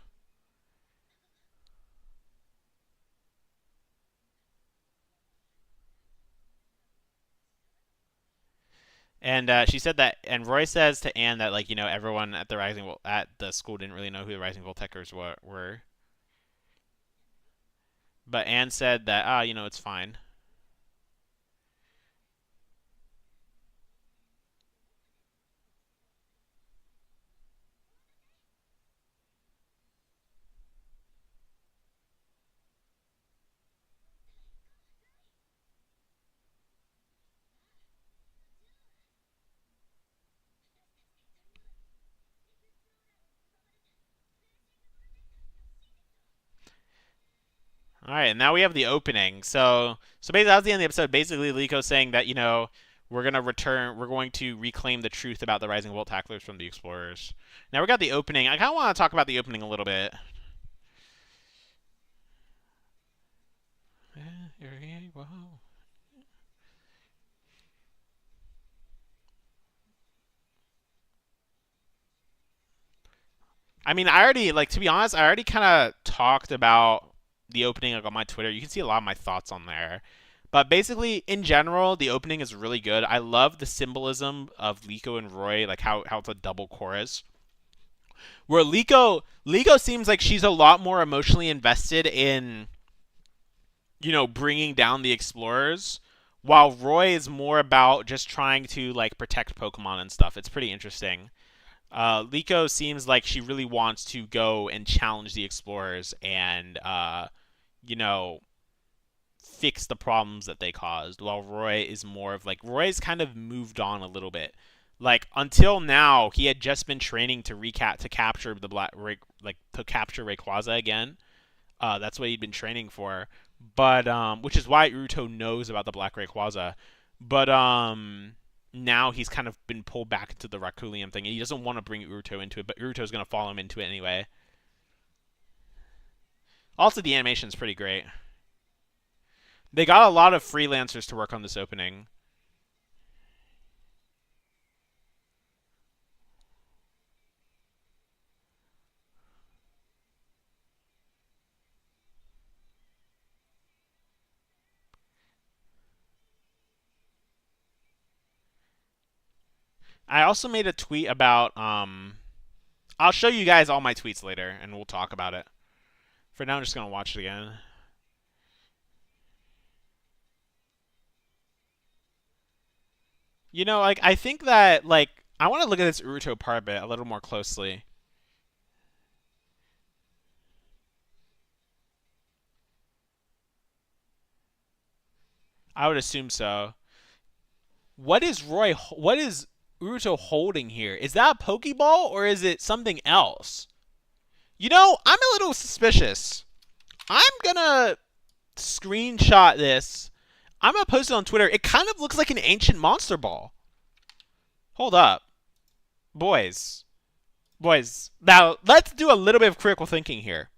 And she said that, and Roy says to Anne that, like, everyone at at the school didn't really know who the Rising Volteckers were. But Anne said that, it's fine. All right, and now we have the opening. So basically, that was the end of the episode. Basically, Liko saying that we're gonna return, we're going to reclaim the truth about the Rising Voltecklers from the Explorers. Now we got the opening. I kind of want to talk about the opening a little bit. I mean, I already to be honest, I already kind of talked about the opening on my Twitter. You can see a lot of my thoughts on there. But basically, in general, the opening is really good. I love the symbolism of Liko and Roy, like how it's a double chorus. Where Liko seems like she's a lot more emotionally invested in bringing down the explorers, while Roy is more about just trying to like protect Pokemon and stuff. It's pretty interesting. Liko seems like she really wants to go and challenge the explorers and you know fix the problems that they caused, while Roy is more of like Roy's kind of moved on a little bit. Like until now, he had just been training to capture the to capture Rayquaza again. That's what he'd been training for. But which is why Uruto knows about the Black Rayquaza. But now he's kind of been pulled back into the Rakulium thing. And he doesn't want to bring Uruto into it, but Uruto's going to follow him into it anyway. Also, the animation's pretty great. They got a lot of freelancers to work on this opening. I also made a tweet about I'll show you guys all my tweets later and we'll talk about it. For now I'm just gonna watch it again. You know, like I think that like I want to look at this Uruto part bit a little more closely. I would assume so. What is Uruto holding here? Is that a Pokeball or is it something else? You know, I'm a little suspicious. I'm gonna screenshot this. I'm gonna post it on Twitter. It kind of looks like an ancient monster ball. Hold up. Boys. Boys. Now, let's do a little bit of critical thinking here.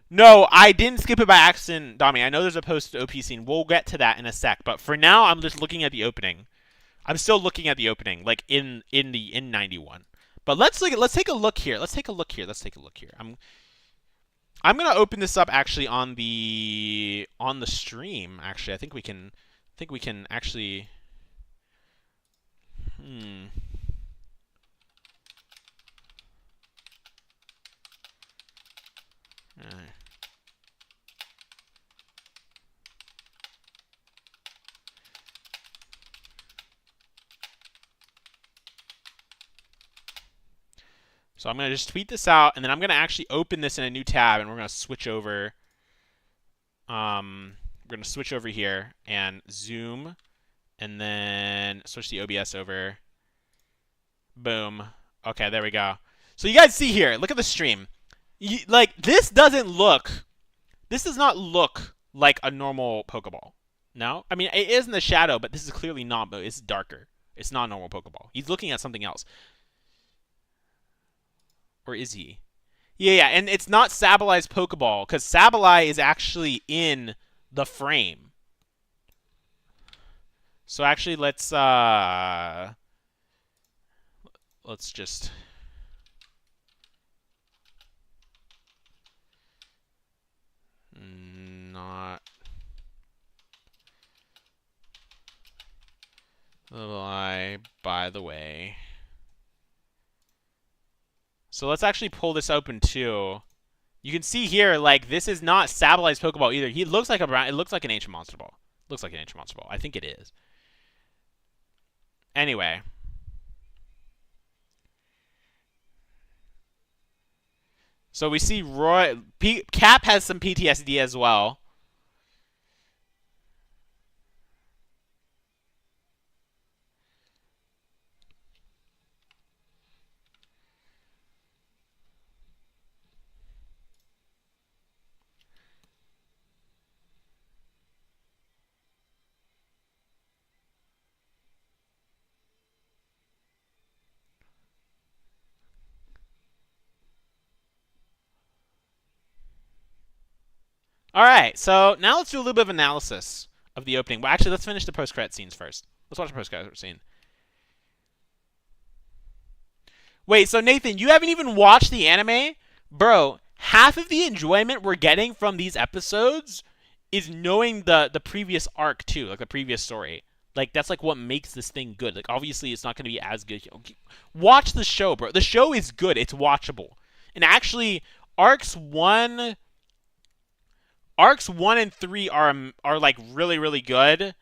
No, I didn't skip it by accident, Dami. I know there's a post-OP scene. We'll get to that in a sec. But for now, I'm just looking at the opening. I'm still looking at the opening, like in 91. But let's take a look here. Let's take a look here. I'm gonna open this up actually on the stream. Actually, I think we can actually. So I'm going to just tweet this out, and then I'm going to actually open this in a new tab, and we're going to switch over. We're going to switch over here and zoom, and then switch the OBS over. Boom. Okay, there we go. So you guys see here, look at the stream. Like, this does not look like a normal Pokeball. No? I mean, it is in the shadow, but this is clearly not, but it's darker. It's not a normal Pokeball. He's looking at something else. Or is he? Yeah, and it's not Sablai's Pokeball, because Sableye is actually in the frame. So actually, let's just... Not... Sableye, by the way. So let's actually pull this open too. You can see here, like, this is not Sablai's Pokeball either. He looks like it looks like an ancient monster ball. Looks like an ancient monster ball. I think it is. Anyway. So we see Cap has some PTSD as well. All right, so now let's do a little bit of analysis of the opening. Well, actually, let's finish the post-credit scenes first. Let's watch the post-credit scene. Wait, so Nathan, you haven't even watched the anime? Bro, half of the enjoyment we're getting from these episodes is knowing the previous arc, too, like the previous story. Like, that's like what makes this thing good. Like, obviously, it's not going to be as good. Watch the show, bro. The show is good. It's watchable. And actually, arcs 1 and 3 are like really, really good.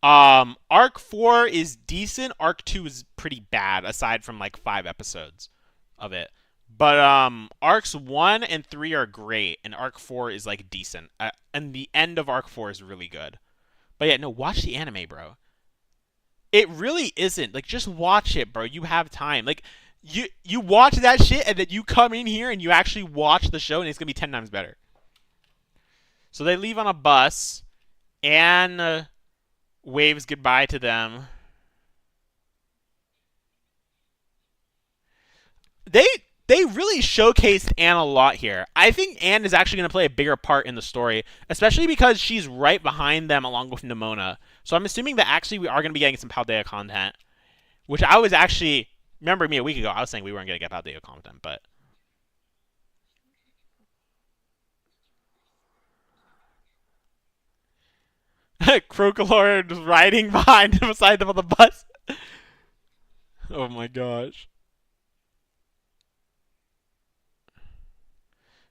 Arc 4 is decent. Arc 2 is pretty bad, aside from like 5 episodes of it. But arcs 1 and 3 are great, and arc 4 is like decent. And the end of arc 4 is really good. But yeah, no, watch the anime, bro. It really isn't. Like, just watch it, bro. You have time. Like, you watch that shit, and then you come in here and you actually watch the show, and it's gonna be 10 times better. So they leave on a bus. Anne waves goodbye to them. They they really showcased Anne a lot here. I think Anne is actually going to play a bigger part in the story, especially because she's right behind them along with Nimona. So I'm assuming that actually we are going to be getting some Paldea content, which I was actually remember me a week ago. I was saying we weren't going to get Paldea content, but Crocolore riding behind him beside them on the bus. Oh my gosh.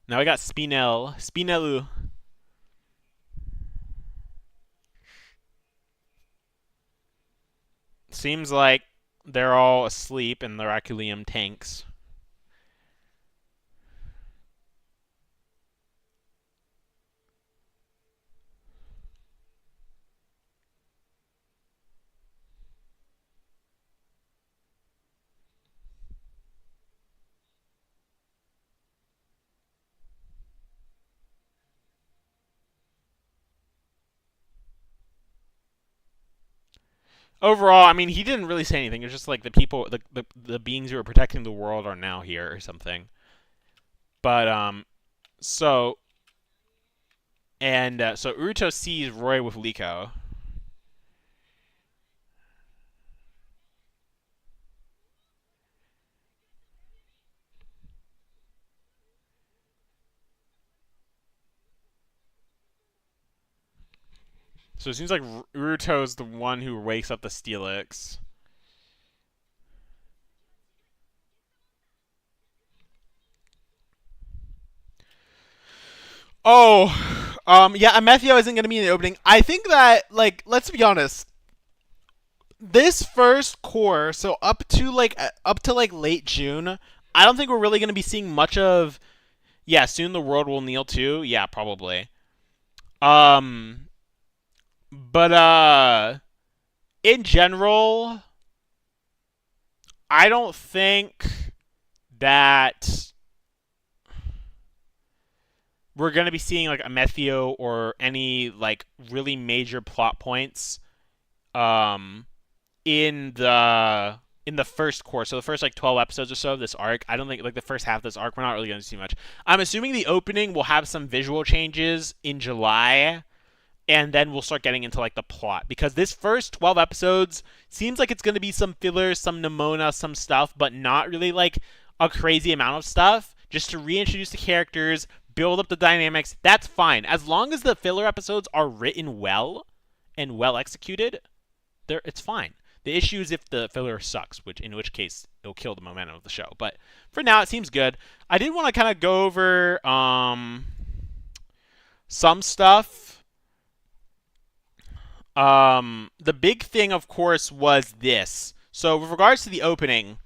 Now we got Spinelu. Seems like they're all asleep in the Raculium tanks. Overall, I mean, he didn't really say anything. It's just like the people, the beings who are protecting the world are now here or something. But so so Uruto sees Roy with Liko. So it seems like Uruto's the one who wakes up the Steelix. Oh, yeah, Amethio isn't going to be in the opening. I think that, like, let's be honest. This first core, so up to like late June, I don't think we're really going to be seeing much of. Yeah, soon the world will kneel too. Yeah, probably. Um, but in general, I don't think that we're going to be seeing like Amethio or any like really major plot points um in the first course. So the first like 12 episodes or so of this arc, I don't think like the first half of this arc we're not really going to see much. I'm assuming the opening will have some visual changes in July, and then we'll start getting into like the plot, because this first 12 episodes seems like it's going to be some fillers, some Nimona, some stuff, but not really like a crazy amount of stuff, just to reintroduce the characters, build up the dynamics. That's fine as long as the filler episodes are written well and well executed. It's fine. The issue is if the filler sucks, in which case it'll kill the momentum of the show. But for now, it seems good. I did want to kind of go over some stuff. The big thing, of course, was this. So with regards to the opening,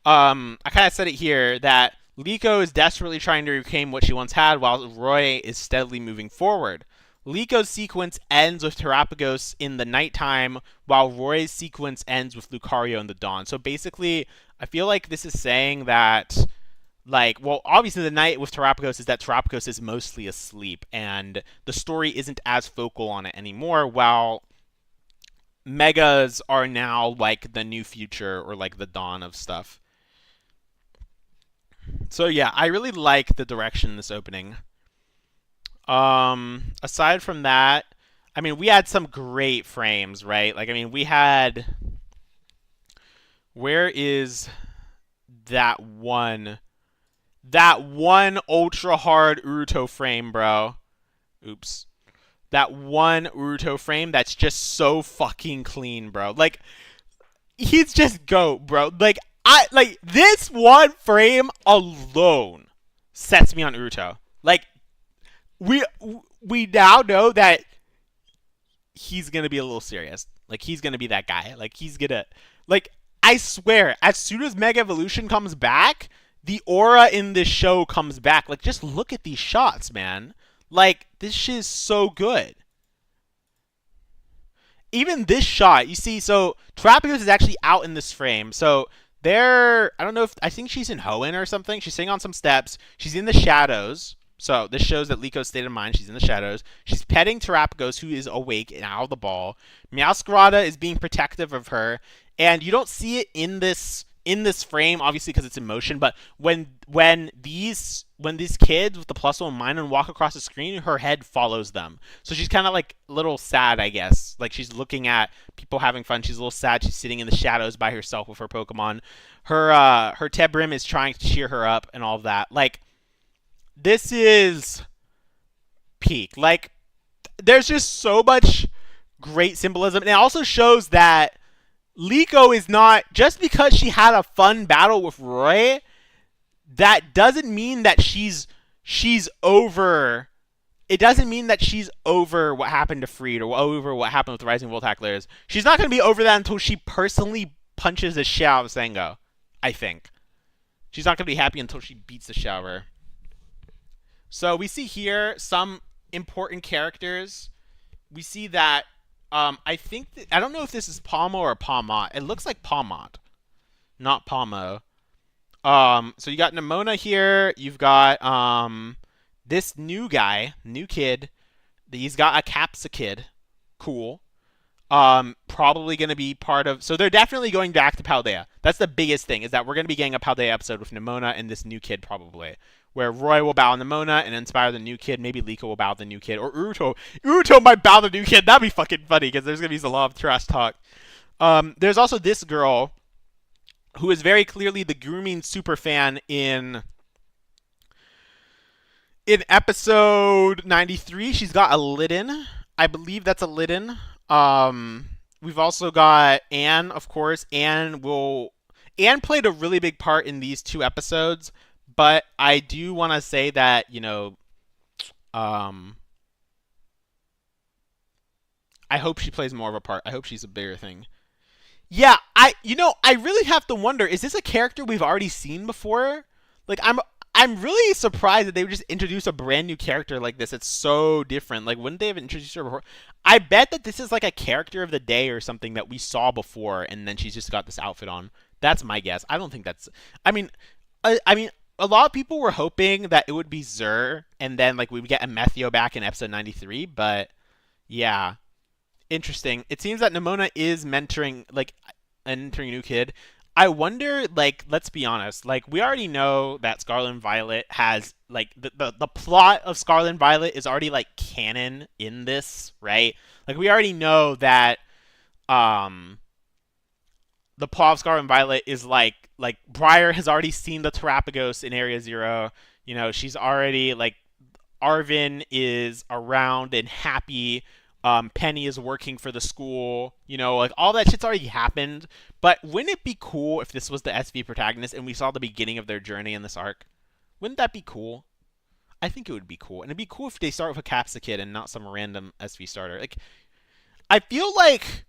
I kind of said it here that Liko is desperately trying to reclaim what she once had, while Roy is steadily moving forward. Liko's sequence ends with Terapagos in the nighttime, while Roy's sequence ends with Lucario in the dawn. So basically, I feel like this is saying that, like, well, obviously the night with Terapagos is that Terapagos is mostly asleep, and the story isn't as focal on it anymore, while Megas are now, like, the new future, or, like, the dawn of stuff. So, yeah, I really like the direction in this opening. Aside from that, I mean, we had some great frames, right? Like, I mean, we had. Where is that one? That one ultra hard Uruto frame, bro. Oops. That one Uruto frame that's just so fucking clean, bro. Like, he's just GOAT, bro. Like this one frame alone sets me on Uruto. Like, we we now know that he's gonna be a little serious. Like, he's gonna be that guy. Like, he's gonna, like, I swear, as soon as Mega Evolution comes back, the aura in this show comes back. Like, just look at these shots, man. Like, this shit is so good. even this shot, you see, so Terapagos is actually out in this frame. So there, I don't know if, I think she's in Hoenn or something. She's sitting on some steps. She's in the shadows. So this shows that Liko's state of mind. She's in the shadows. She's petting Terapagos, who is awake and out of the ball. Meowscarada is being protective of her, and you don't see it in this frame, obviously because it's in motion. But when these kids with the +1 mind walk across the screen, her head follows them. So she's kind of like a little sad, I guess. Like she's looking at people having fun. She's a little sad. She's sitting in the shadows by herself with her Pokemon. Her Tebrim is trying to cheer her up and all of that. Like this is peak. Like there's just so much great symbolism, and it also shows that Liko is not, just because she had a fun battle with Roy, that doesn't mean that she's over. It doesn't mean that she's over what happened to Freed or over what happened with the Rising Voltaclers. She's not going to be over that until she personally punches the shit out of Sengo, I think. She's not going to be happy until she beats the shower. So we see here some important characters. We see that I think I don't know if this is Palmo or Palmot. It looks like Palmot, not Palmo. So you got Nemona here. You've got this new guy, new kid. He's got a Capsakid. Cool. Probably going to be part of. So they're definitely going back to Paldea. That's the biggest thing, is that we're going to be getting a Paldea episode with Nemona and this new kid probably, where Roy will bow Nemona and inspire the new kid. Maybe Liko will bow the new kid, or Uruto. Uruto might bow the new kid. That'd be fucking funny because there's going to be a lot of trash talk. There's also this girl who is very clearly the grooming super fan in episode 93. She's got a Litten. I believe that's a Litten. We've also got Anne, of course. Anne played a really big part in these 2 episodes, but I do want to say that, you know, I hope she plays more of a part. I hope she's a bigger thing. Yeah, I really have to wonder, is this a character we've already seen before? Like, I'm really surprised that they would just introduce a brand new character like this. It's so different. Like, wouldn't they have introduced her before? I bet that this is like a character of the day or something that we saw before, and then she's just got this outfit on. That's my guess. I don't think that's. I mean, a lot of people were hoping that it would be Zur, and then like we would get Amethio back in episode 93. But yeah, interesting. It seems that Nemona is mentoring a new kid. I wonder, like, let's be honest, like, we already know that Scarlet and Violet has, like, the plot of Scarlet and Violet is already, like, canon in this, right? Like, we already know that, the plot of Scarlet and Violet is, like, Briar has already seen the Terapagos in Area Zero. You know, she's already, like, Arven is around and happy. Penny is working for the school. You know, like, all that shit's already happened. But wouldn't it be cool if this was the SV protagonist and we saw the beginning of their journey in this arc? Wouldn't that be cool? I think it would be cool. And it'd be cool if they start with a Capsakid and not some random SV starter. Like, I feel like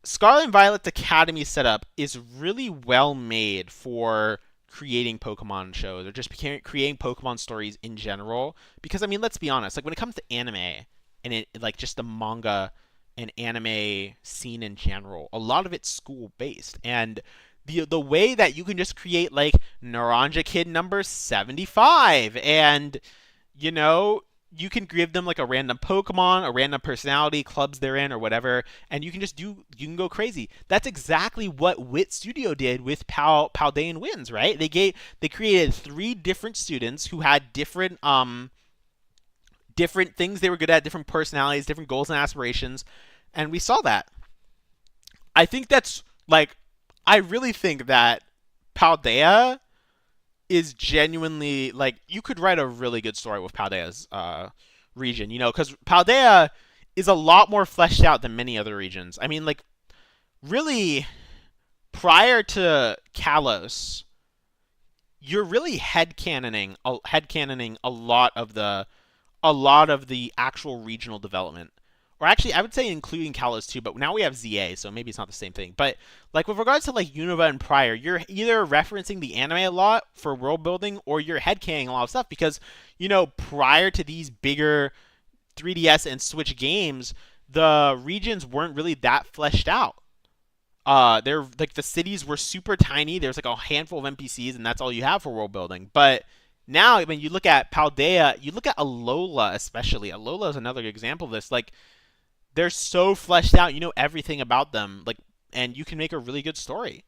Scarlet and Violet's Academy setup is really well made for creating Pokemon shows or just creating Pokemon stories in general. Because, I mean, let's be honest. Like, when it comes to anime and like just the manga and anime scene in general, a lot of it's school based, and the way that you can just create like Naranja Kid number 75, and you know, you can give them like a random Pokemon, a random personality, clubs they're in, or whatever, and you can go crazy. That's exactly what Wit Studio did with Paldean Winds, right? They created 3 different students who had different things they were good at, different personalities, different goals and aspirations, and we saw that. I think that's, like, I really think that Paldea is genuinely, like, you could write a really good story with Paldea's region, you know, because Paldea is a lot more fleshed out than many other regions. I mean, like, really, prior to Kalos, you're really headcanoning a lot of the actual regional development. Or actually, I would say including Kalos too, but now we have ZA, so maybe it's not the same thing. But like with regards to like Unova and Prior, you're either referencing the anime a lot for world building, or you're headcaning a lot of stuff because, you know, prior to these bigger 3DS and Switch games, the regions weren't really that fleshed out. They're like the cities were super tiny. There's like a handful of NPCs, and that's all you have for world building. But now, when you look at Paldea, you look at Alola especially. Alola is another good example of this. Like they're so fleshed out. You know everything about them. Like, and you can make a really good story.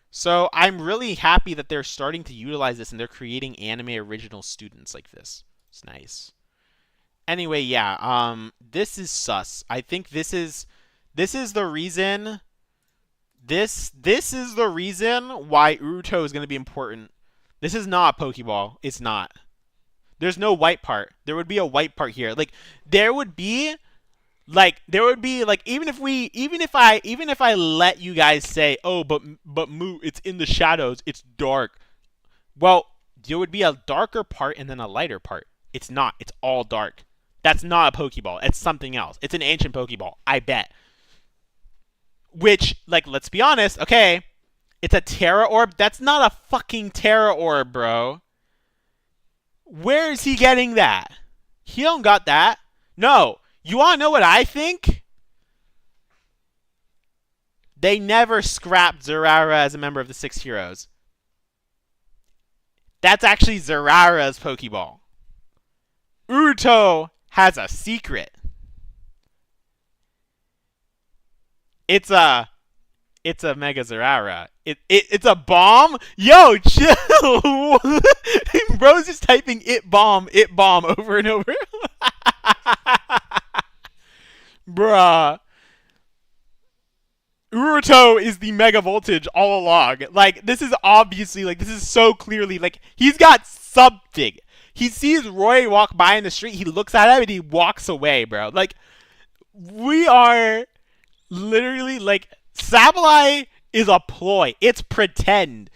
So I'm really happy that they're starting to utilize this and they're creating anime original students like this. It's nice. Anyway, yeah, this is sus. I think this is the reason this is the reason why Uruto is going to be important. This is not a Pokeball. It's not. There's no white part. There would be a white part here. Like there would be like even if I let you guys say, "Oh, but Moo, it's in the shadows. It's dark." Well, there would be a darker part and then a lighter part. It's not. It's all dark. That's not a Pokeball. It's something else. It's an ancient Pokeball. I bet. Which, like, let's be honest, okay, it's a Terra Orb. That's not a fucking Terra Orb, bro. Where is he getting that? He don't got that. No. You want to know what I think? They never scrapped Zeraora as a member of the Six Heroes. That's actually Zeraora's Pokeball. Uruto has a secret. It's a Mega Zeraora. It's a bomb? Yo, chill. Bro's just typing it bomb over and over. Bruh. Uruto is the Mega Voltage all along. Like, this is obviously, like, this is so clearly, like, he's got something. He sees Roy walk by in the street, he looks at him, and he walks away, bro. Like, we are literally, like, Sableye is a ploy. It's pretend.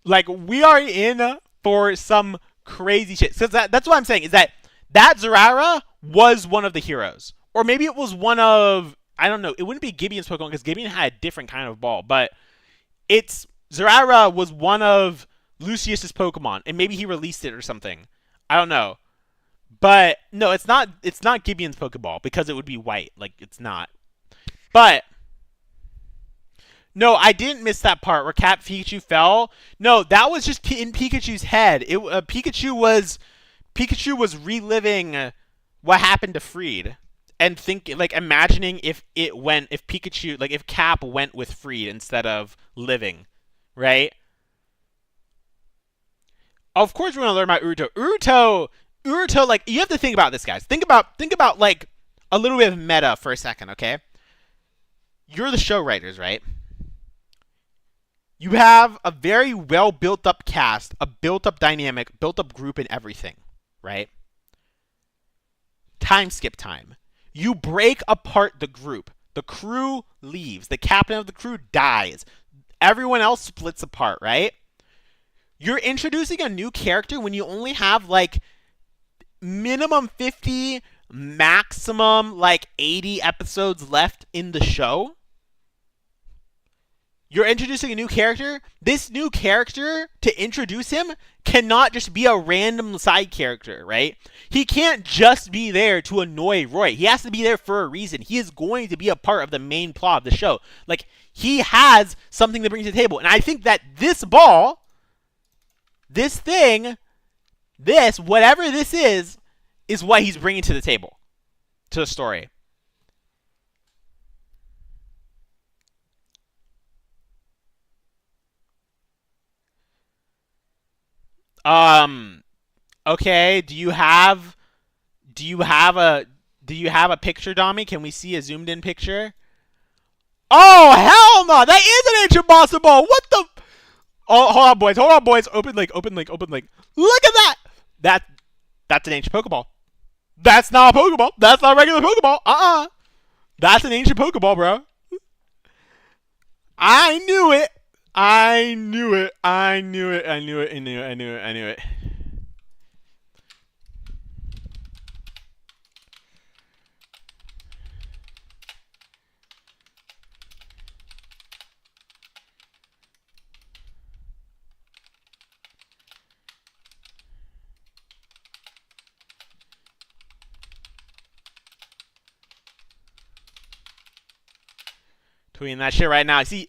Like, we are in for some crazy shit. So that's what I'm saying, is that Zeraora was one of the heroes. Or maybe it was one of, I don't know, it wouldn't be Gibeon's Pokemon because Gibeon had a different kind of ball, but Zeraora was one of Lucius's Pokemon, and maybe he released it or something. I don't know. But no, it's not Gibeon's Pokeball because it would be white. Like, it's not. But no, I didn't miss that part where Pikachu fell. No, that was just in Pikachu's head. Pikachu was reliving what happened to Freed and imagining if Pikachu, like if Cap went with Freed instead of living, right? Of course we're gonna learn about Uruto. Uruto, like, you have to think about this, guys. Think about like a little bit of meta for a second, okay? You're the show writers, right? You have a very well built up cast, a built up dynamic, built up group and everything, right? Time skip time. You break apart the group. The crew leaves. The captain of the crew dies. Everyone else splits apart, right? You're introducing a new character when you only have like minimum 50, maximum like 80 episodes left in the show. You're introducing a new character. This new character, to introduce him, cannot just be a random side character, right? He can't just be there to annoy Roy. He has to be there for a reason. He is going to be a part of the main plot of the show. Like, he has something to bring to the table. And I think that this ball, this thing, this, whatever this is what he's bringing to the table, to the story. Okay, do you have a picture, Dommy? Can we see a zoomed in picture? Oh, hell no! That is an ancient Bossa Ball! What the? Oh, hold on, boys. Open link. Look at that! That's an ancient Pokeball. That's not a Pokeball. That's not a regular Pokeball. That's an ancient Pokeball, bro. I knew it. I knew it. Tweeting that shit right now. See,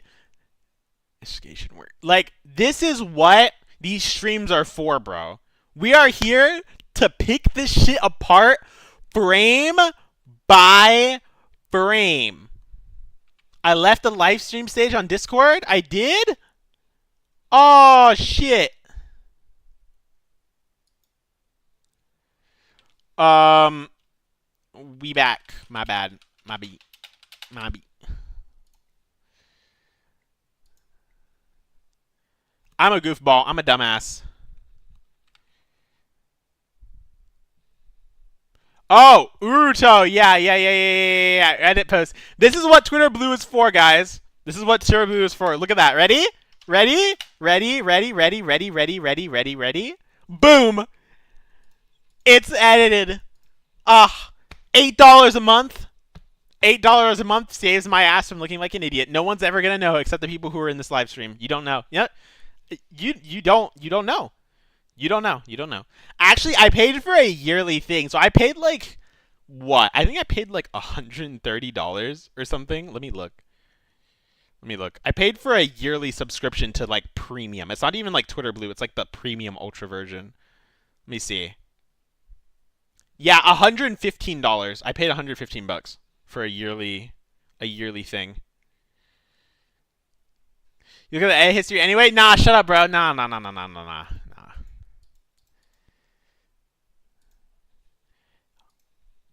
investigation work. Like, this is what these streams are for, bro. We are here to pick this shit apart frame by frame. I left the live stream stage on Discord? I did? Oh, shit. We back. My bad. My beat. I'm a goofball. I'm a dumbass. Oh, Uruto. Yeah. Edit post. This is what Twitter Blue is for, guys. This is what Twitter Blue is for. Look at that. Ready? Ready? Boom. It's edited. $8 a month. $8 a month saves my ass from looking like an idiot. No one's ever gonna know except the people who are in this live stream. You don't know. Yeah. You don't know. You don't know. Actually, I paid for a yearly thing. So I paid like what? I think I paid like $130 or something. Let me look. I paid for a yearly subscription to like premium. It's not even like Twitter Blue. It's like the premium ultra version. Let me see. Yeah, $115. I paid $115 for a yearly thing. You look at the edit history anyway? Nah, shut up, bro. Nah.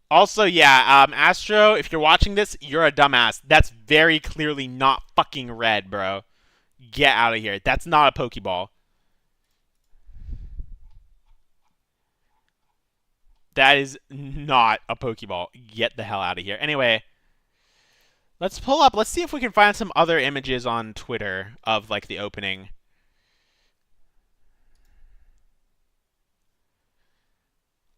Also, yeah, Astro, if you're watching this, you're a dumbass. That's very clearly not fucking red, bro. Get out of here. That's not a Pokeball. That is not a Pokeball. Get the hell out of here. Anyway, let's pull up. Let's see if we can find some other images on Twitter of, like, the opening.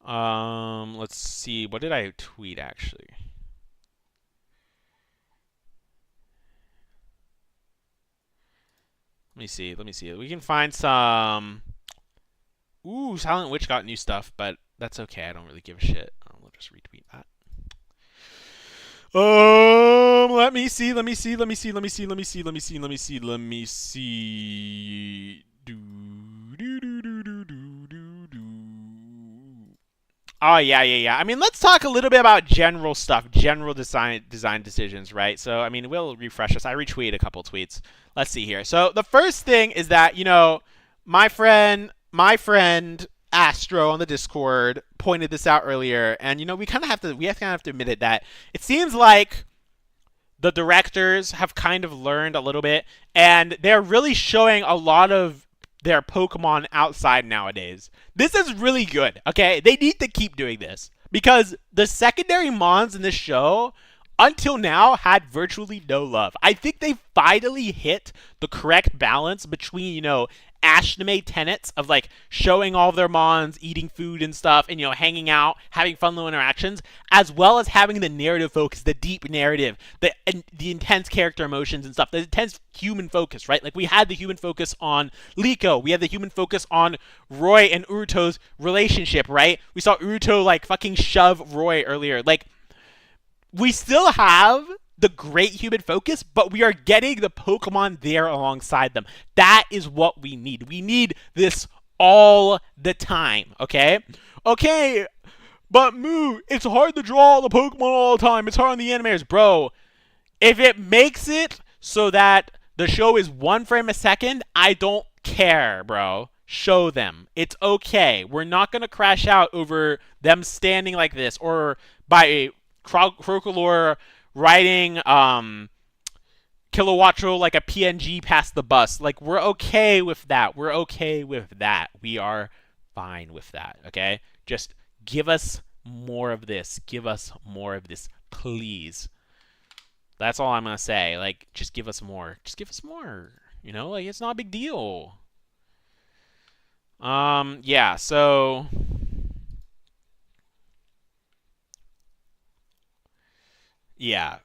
Let's see. What did I tweet, actually? Let me see. We can find some... Ooh, Silent Witch got new stuff, but that's okay. I don't really give a shit. We'll just retweet that. Let me see. Oh, yeah. I mean, let's talk a little bit about general stuff, general design decisions, right? So, I mean, we'll refresh this. I retweeted a couple tweets. Let's see here. So, the first thing is that, you know, my friend Astro on the Discord pointed this out earlier, and, you know, we kind of have to admit it, that it seems like the directors have kind of learned a little bit, and they're really showing a lot of their Pokemon outside nowadays. This is really good, okay? They need to keep doing this, because the secondary mons in this show until now had virtually no love. I think they finally hit the correct balance between, you know, anime tenets of like showing all of their mons, eating food and stuff, and, you know, hanging out, having fun little interactions, as well as having the narrative focus, the deep narrative, the intense character emotions and stuff, the intense human focus, right? Like, we had the human focus on Liko, we had the human focus on Roy and Uruto's relationship, right? We saw Uruto like fucking shove Roy earlier. Like, we still have the great human focus, but we are getting the Pokemon there alongside them. That is what we need. We need this all the time, okay? Okay, but Moo, it's hard to draw the Pokemon all the time. It's hard on the animators. Bro, if it makes it so that the show is 1 frame a second, I don't care, bro. Show them. It's okay. We're not going to crash out over them standing like this, or by Crocolore writing Kilowattrel like a PNG past the bus. Like, we're okay with that. We are fine with that, okay? Just give us more of this. Please. That's all I'm going to say. Like, just give us more. You know, like, it's not a big deal. Yeah, so... Yeah.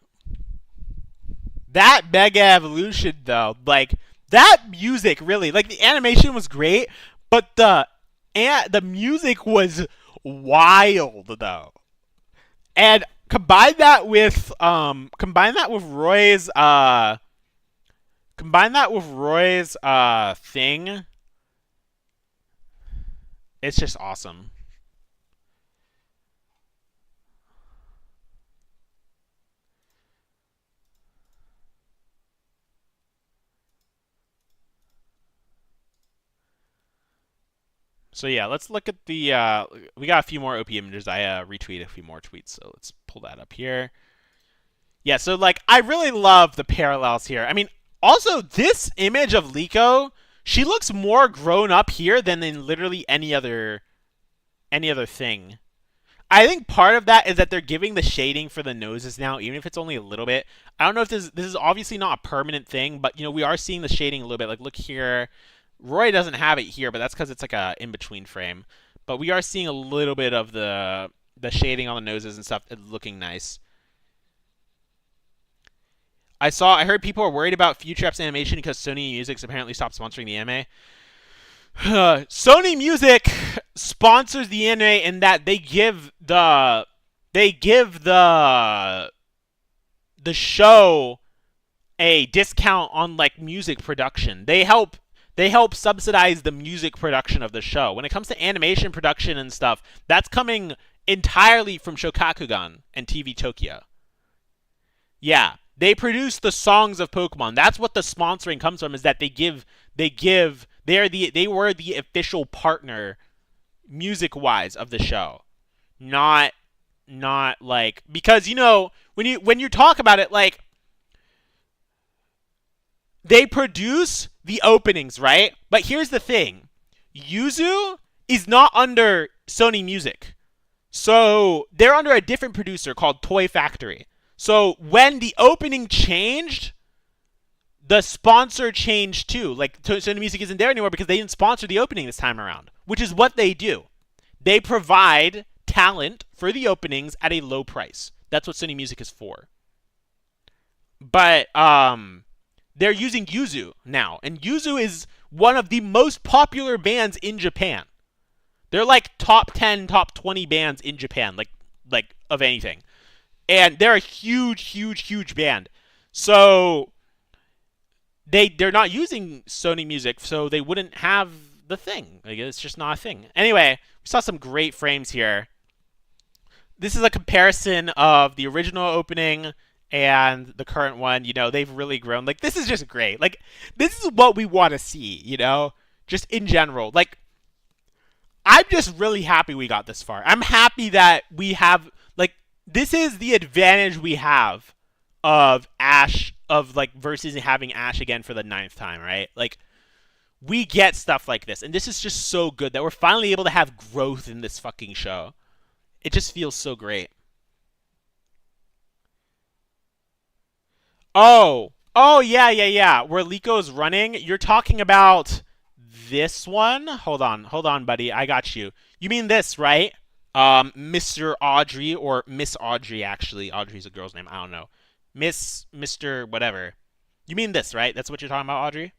That Mega Evolution, though, like, that music, really, like, the animation was great, but the music was wild, though. And combine that with Roy's thing. It's just awesome. So yeah, let's look at the we got a few more OP images. I retweeted a few more tweets, so let's pull that up here. Yeah, so like I really love the parallels here. I mean, also this image of Liko, she looks more grown up here than in literally any other thing. I think part of that is that they're giving the shading for the noses now, even if it's only a little bit. I don't know if this is obviously not a permanent thing, but you know we are seeing the shading a little bit. Like look here, Roy doesn't have it here, but that's because it's like a in between frame. But we are seeing a little bit of the shading on the noses and stuff looking nice. I heard people are worried about Future Apps animation because Sony Music's apparently stopped sponsoring the anime. Sony Music sponsors the anime in that they give the show a discount on like music production. They help subsidize the music production of the show. When it comes to animation production and stuff, that's coming entirely from Shogakukan and TV Tokyo. Yeah, they produce the songs of Pokemon. That's what the sponsoring comes from, is that they were the official partner music wise of the show. Not like, because you know when you talk about it, like they produce the openings, right? But here's the thing. Yuzu is not under Sony Music. So they're under a different producer called Toy Factory. So when the opening changed, the sponsor changed too. Like Sony Music isn't there anymore because they didn't sponsor the opening this time around, which is what they do. They provide talent for the openings at a low price. That's what Sony Music is for. But they're using Yuzu now, and Yuzu is one of the most popular bands in Japan. They're like top 10, top 20 bands in Japan, like of anything. And they're a huge band. So they're not using Sony Music, so they wouldn't have the thing. Like, it's just not a thing. Anyway, we saw some great frames here. This is a comparison of the original opening and the current one. You know, they've really grown. Like, this is just great. Like, this is what we want to see, you know? Just in general. Like, I'm just really happy we got this far. I'm happy that we have, like, this is the advantage we have of Ash, of, like, versus having Ash again for the 9th time, right? Like, we get stuff like this, and this is just so good that we're finally able to have growth in this fucking show. It just feels so great. Oh, yeah. Where Liko's running, you're talking about this one? Hold on, buddy. I got you. You mean this, right? Mr. Audrey, or Miss Audrey, actually. Audrey's a girl's name. I don't know. Mr. whatever. You mean this, right? That's what you're talking about, Audrey?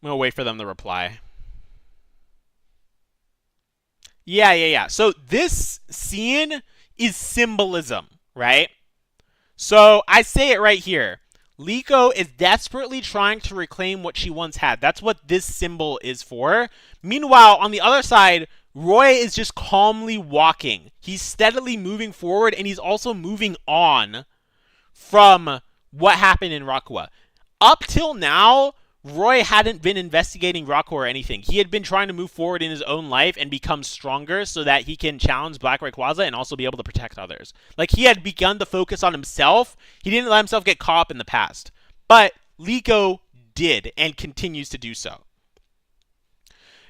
I'm gonna wait for them to reply. Yeah. So this scene is symbolism, right? So I say it right here. Liko is desperately trying to reclaim what she once had. That's what this symbol is for. Meanwhile, on the other side, Roy is just calmly walking. He's steadily moving forward, and he's also moving on from what happened in Rakuwa. Up till now, Roy hadn't been investigating Rakuwa or anything. He had been trying to move forward in his own life and become stronger so that he can challenge Black Rayquaza and also be able to protect others. Like, he had begun to focus on himself. He didn't let himself get caught up in the past. But Liko did and continues to do so.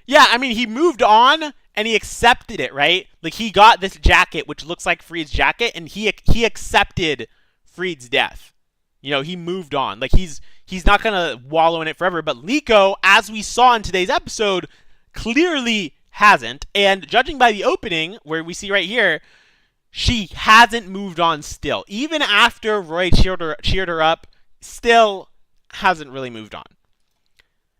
Yeah, I mean, he moved on and he accepted it, right? Like, he got this jacket, which looks like Freed's jacket, and he accepted Freed's death. You know, he moved on. Like, he's not going to wallow in it forever. But Liko, as we saw in today's episode, clearly hasn't. And judging by the opening, where we see right here, she hasn't moved on still. Even after Roy cheered her up, still hasn't really moved on.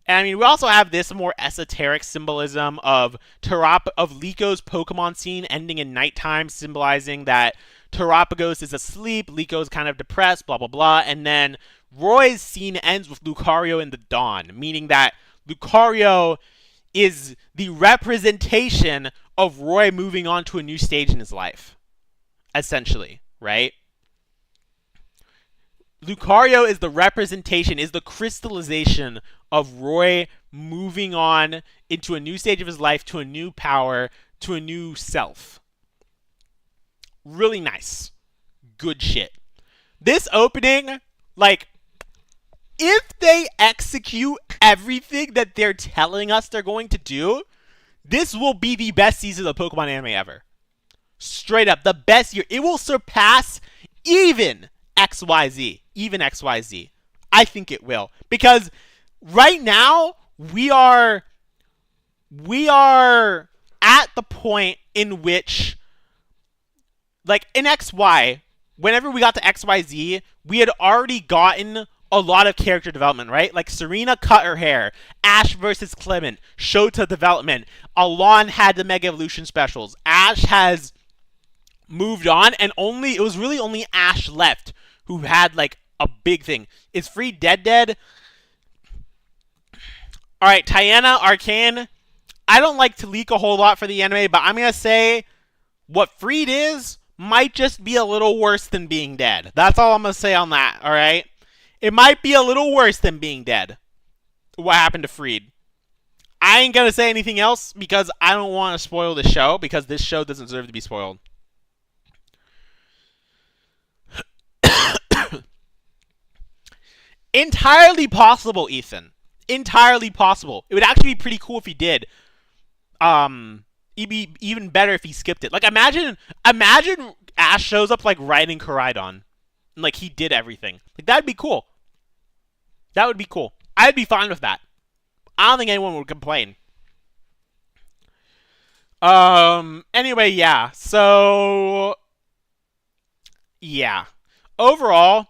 And I mean, we also have this more esoteric symbolism of Liko's Pokemon scene ending in nighttime, symbolizing that Terapagos is asleep, Liko's kind of depressed, blah blah blah, and then Roy's scene ends with Lucario in the dawn, meaning that Lucario is the representation of Roy moving on to a new stage in his life, essentially, right? Lucario is the representation, is the crystallization of Roy moving on into a new stage of his life, to a new power, to a new self. Really nice. Good shit. This opening, like, if they execute everything that they're telling us they're going to do, this will be the best season of Pokemon anime ever. Straight up, the best year. It will surpass even XYZ. Even XYZ. I think it will. Because right now, we are at the point in which, like, in XY, whenever we got to XYZ, we had already gotten a lot of character development, right? Like, Serena cut her hair, Ash versus Clement, Shota development, Alon had the Mega Evolution specials, Ash has moved on, and it was really only Ash left who had, like, a big thing. Is Freed dead? Alright, Tiana, Arcane. I don't like to leak a whole lot for the anime, but I'm going to say what Freed is might just be a little worse than being dead. That's all I'm going to say on that, alright? It might be a little worse than being dead. What happened to Freed. I ain't going to say anything else because I don't want to spoil the show, because this show doesn't deserve to be spoiled. Entirely possible, Ethan. Entirely possible. It would actually be pretty cool if he did. It'd be even better if he skipped it. Like, imagine Ash shows up, like, riding Koraidon. And, like, he did everything. Like, that'd be cool. That would be cool. I'd be fine with that. I don't think anyone would complain. Anyway, yeah. So, yeah. Overall,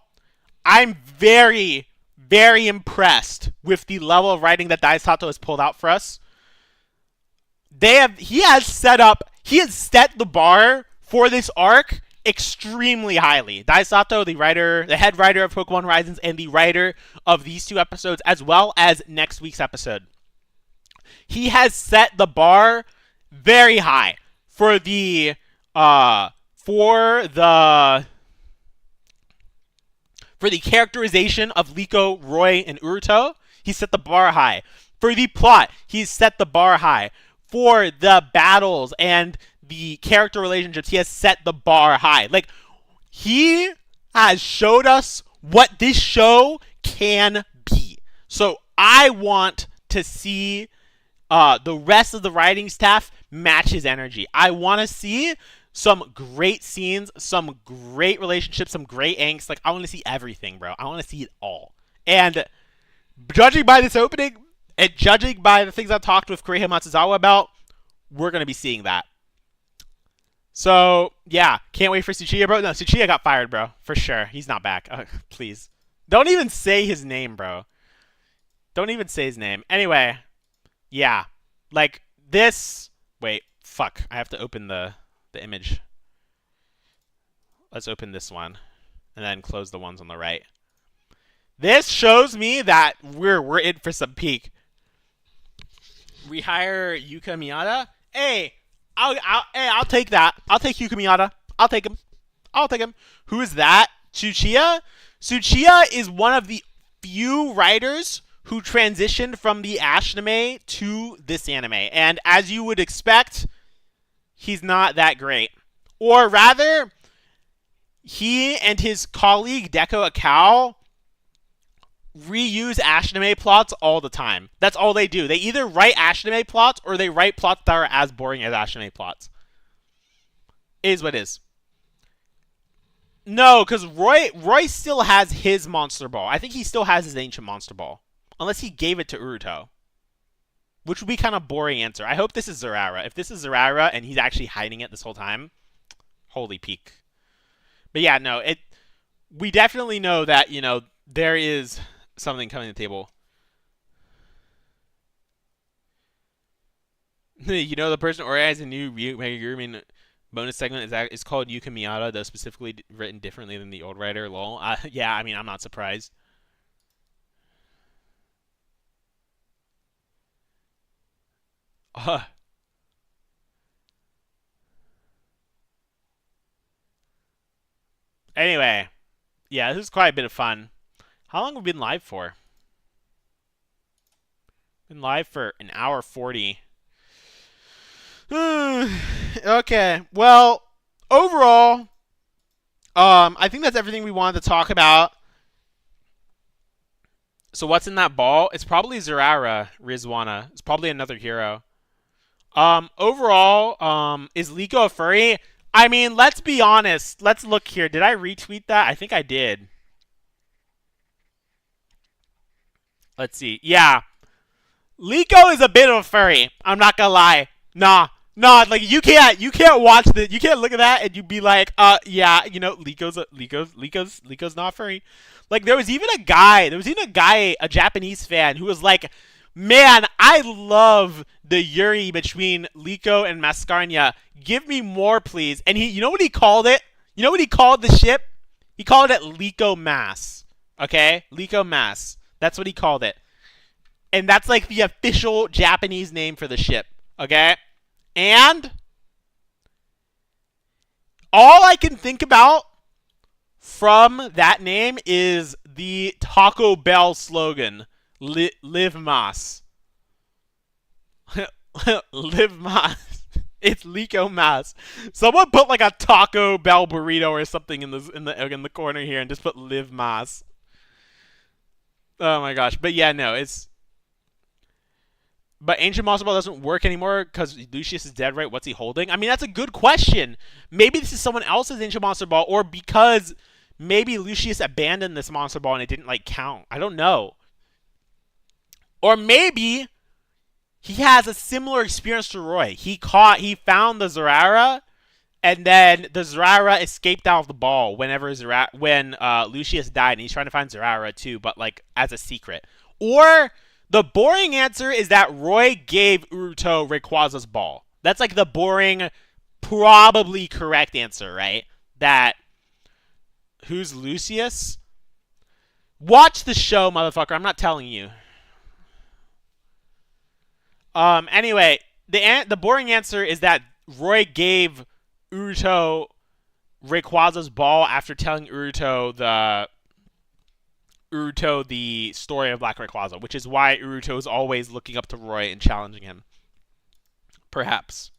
I'm very, very impressed with the level of writing that Daisato has pulled out for us. He has set the bar for this arc extremely highly. Daisato, the head writer of Pokemon Horizons, and the writer of these two episodes, as well as next week's episode. He has set the bar very high for the characterization of Liko, Roy, and Uruto. He set the bar high. For the plot, he's set the bar high. For the battles and the character relationships, he has set the bar high. Like, he has showed us what this show can be. So I want to see the rest of the writing staff match his energy. I want to see some great scenes, some great relationships, some great angst. Like, I want to see everything, bro. I want to see it all. And judging by this opening, and judging by the things I've talked with Koreha Matsuzawa about, we're going to be seeing that. So, yeah. Can't wait for Tsuchiya, bro. No, Tsuchiya got fired, bro. For sure. He's not back. Please. Don't even say his name, bro. Don't even say his name. Anyway. Yeah. Like, this... Wait. Fuck. I have to open the image. Let's open this one. And then close the ones on the right. This shows me that we're in for some peak. Rehire Yuka Miyata. Hey, I'll take that. I'll take Yuka Miyata. I'll take him. Who is that? Tsuchiya? Tsuchiya is one of the few writers who transitioned from the Ash anime to this anime. And as you would expect, he's not that great. Or rather, he and his colleague Deko Akao reuse Ash anime plots all the time. That's all they do. They either write Ash anime plots or they write plots that are as boring as Ash anime plots. It is what it is. No, because Roy still has his Monster Ball. I think he still has his Ancient Monster Ball. Unless he gave it to Uruto. Which would be kind of boring answer. I hope this is Zeraora. If this is Zeraora and he's actually hiding it this whole time, holy peak. But yeah, no, we definitely know that, there is something coming to the table. You know, the person organizing a new Mega Grooming bonus segment is called Yuka Miyata, though specifically written differently than the old writer. Lol. Yeah, I mean, I'm not surprised. Uh, anyway, yeah, this is quite a bit of fun. How long have we been live for? Been live for an hour 40. Okay, well, overall, I think that's everything we wanted to talk about. So what's in that ball? It's probably Zeraora Rizwana. It's probably another hero. Overall, is Liko a furry? I mean, let's be honest. Let's look here. Did I retweet that? I think I did. Let's see. Yeah. Liko is a bit of a furry. I'm not gonna lie. Nah. Like you can't watch the, you can't look at that and you be like, yeah, you know, Liko's not furry. Like there was even a guy, a Japanese fan who was like, man, I love the Yuri between Liko and Mascarnia. Give me more, please. And you know what he called it? You know what he called the ship? He called it Liko Mass. Okay? Liko Mass. That's what he called it. And that's like the official Japanese name for the ship. Okay? And all I can think about from that name is the Taco Bell slogan, Live Mas. Live Mas. It's Liko Mas. Someone put like a Taco Bell burrito or something in the corner here and just put Live Mas. Oh my gosh. But yeah, no, it's... But Ancient Monster Ball doesn't work anymore because Lucius is dead, right? What's he holding? I mean, that's a good question. Maybe this is someone else's Ancient Monster Ball, or because maybe Lucius abandoned this Monster Ball and it didn't, like, count. I don't know. Or maybe he has a similar experience to Roy. He found the Zeraora, and then the Zeraora escaped out of the ball when Lucius died, and he's trying to find Zeraora too, but, like, as a secret. Or... the boring answer is that Roy gave Uruto Rayquaza's ball. That's like the boring, probably correct answer, right? That, who's Lucius? Watch the show, motherfucker. I'm not telling you. Anyway, the boring answer is that Roy gave Uruto Rayquaza's ball after telling Uruto the story of Black Rayquaza, which is why Uruto is always looking up to Roy and challenging him. Perhaps.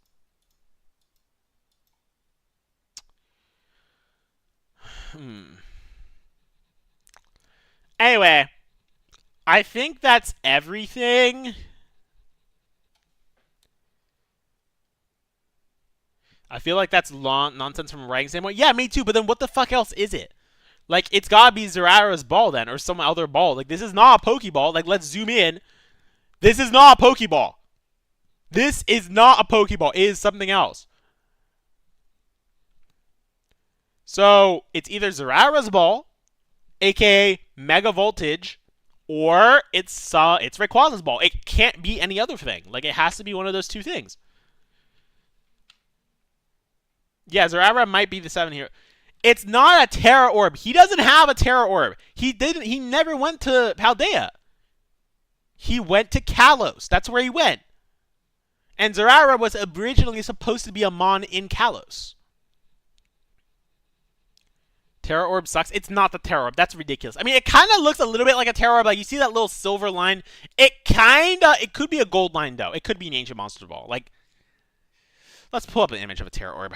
Anyway, I think that's everything. I feel like that's nonsense from writing standpoint. Yeah, me too, but then what the fuck else is it? Like, it's gotta be Zeraora's ball then, or some other ball. Like, this is not a Pokeball. Like, let's zoom in. This is not a Pokeball. This is not a Pokeball. It is something else. So, it's either Zeraora's ball, aka Mega Voltage, or it's Rayquaza's ball. It can't be any other thing. Like, it has to be one of those two things. Yeah, Zeraora might be the 7 here. It's not a Terra Orb. He doesn't have a Terra Orb. He never went to Paldea. He went to Kalos. That's where he went. And Zeraora was originally supposed to be a Mon in Kalos. Terra Orb sucks. It's not the Terra Orb. That's ridiculous. I mean, it kind of looks a little bit like a Terra Orb. Like, you see that little silver line? It could be a gold line, though. It could be an Ancient Monster Ball. Like, let's pull up an image of a Terra Orb.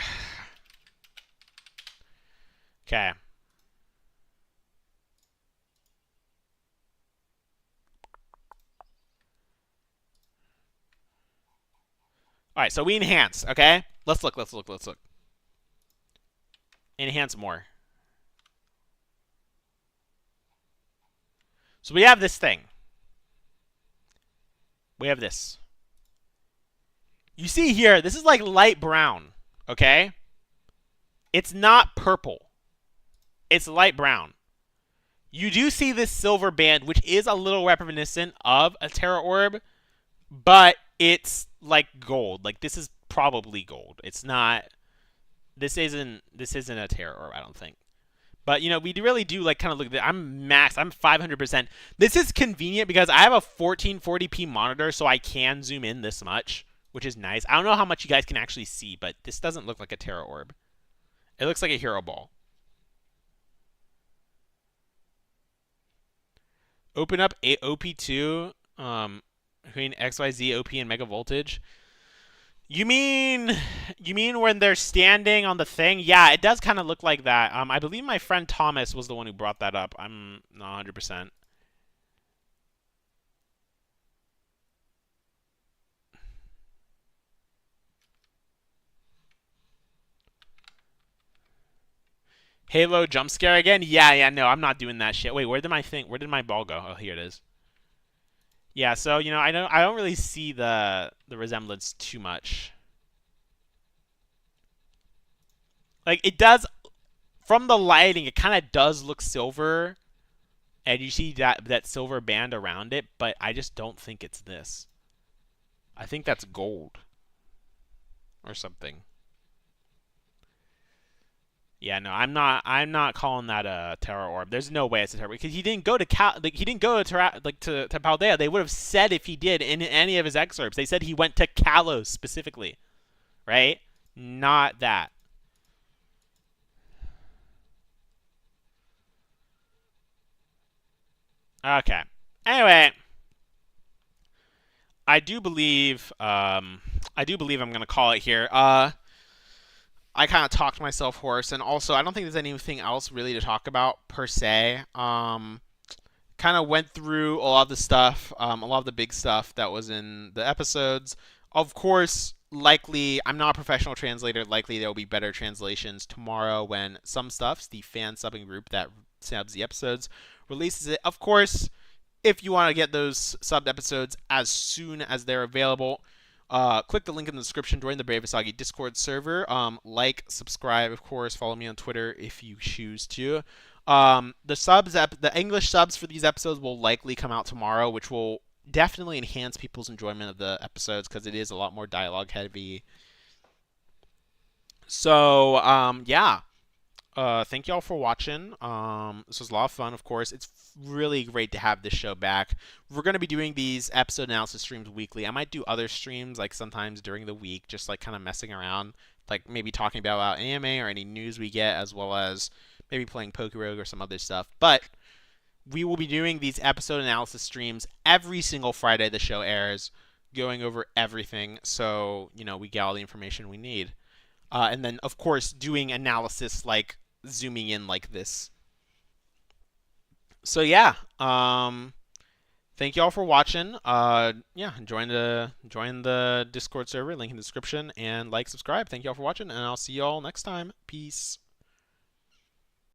Okay. All right, so we enhance, okay? Let's look. Enhance more. So we have this thing. We have this. You see here, this is like light brown, okay? It's not purple. It's light brown. You do see this silver band, which is a little reminiscent of a Terra Orb, but it's like gold. Like this is probably gold. It's not. This isn't a Terra Orb, I don't think. But we really do like kind of look at it. I'm max. I'm 500%. This is convenient because I have a 1440p monitor, so I can zoom in this much, which is nice. I don't know how much you guys can actually see, but this doesn't look like a Terra Orb. It looks like a Hero Ball. Open up a OP2, between XYZ, OP, and Mega Voltage. You mean when they're standing on the thing? Yeah, it does kind of look like that. I believe my friend Thomas was the one who brought that up. I'm not 100%. Halo jump scare again? Yeah, no, I'm not doing that shit. Wait, where did my ball go? Oh, here it is. Yeah, so, I don't really see the resemblance too much. Like it does from the lighting, it kind of does look silver, and you see that silver band around it, but I just don't think it's this. I think that's gold or something. Yeah, no, I'm not calling that a Terra Orb. There's no way it's a Terra Orb because he didn't go to he didn't go to Paldea. They would have said if he did in any of his excerpts. They said he went to Kalos specifically, right? Not that. Okay. Anyway, I do believe I'm gonna call it here. I kind of talked myself hoarse, and also I don't think there's anything else really to talk about per se. Kind of went through a lot of the stuff, a lot of the big stuff that was in the episodes. Of course, likely I'm not a professional translator. Likely there will be better translations tomorrow when Some Stuffs, the fan subbing group that subs the episodes, releases it. Of course, if you want to get those subbed episodes as soon as they're available, click the link in the description. Join the Brave Asagi Discord server. Like, subscribe, of course. Follow me on Twitter if you choose to. The English subs for these episodes will likely come out tomorrow, which will definitely enhance people's enjoyment of the episodes because it is a lot more dialogue heavy. So, yeah. Thank y'all for watching. This was a lot of fun, of course. It's really great to have this show back. We're going to be doing these episode analysis streams weekly. I might do other streams, like sometimes during the week, just like kind of messing around, like maybe talking about anime or any news we get, as well as maybe playing Pokerogue or some other stuff. But we will be doing these episode analysis streams every single Friday the show airs, going over everything, so, we get all the information we need. And then, of course, doing analysis like zooming in like this. So yeah, thank you all for watching. Yeah, join the Discord server, link in the description, and like, subscribe. Thank you all for watching, and I'll see you all next time. Peace.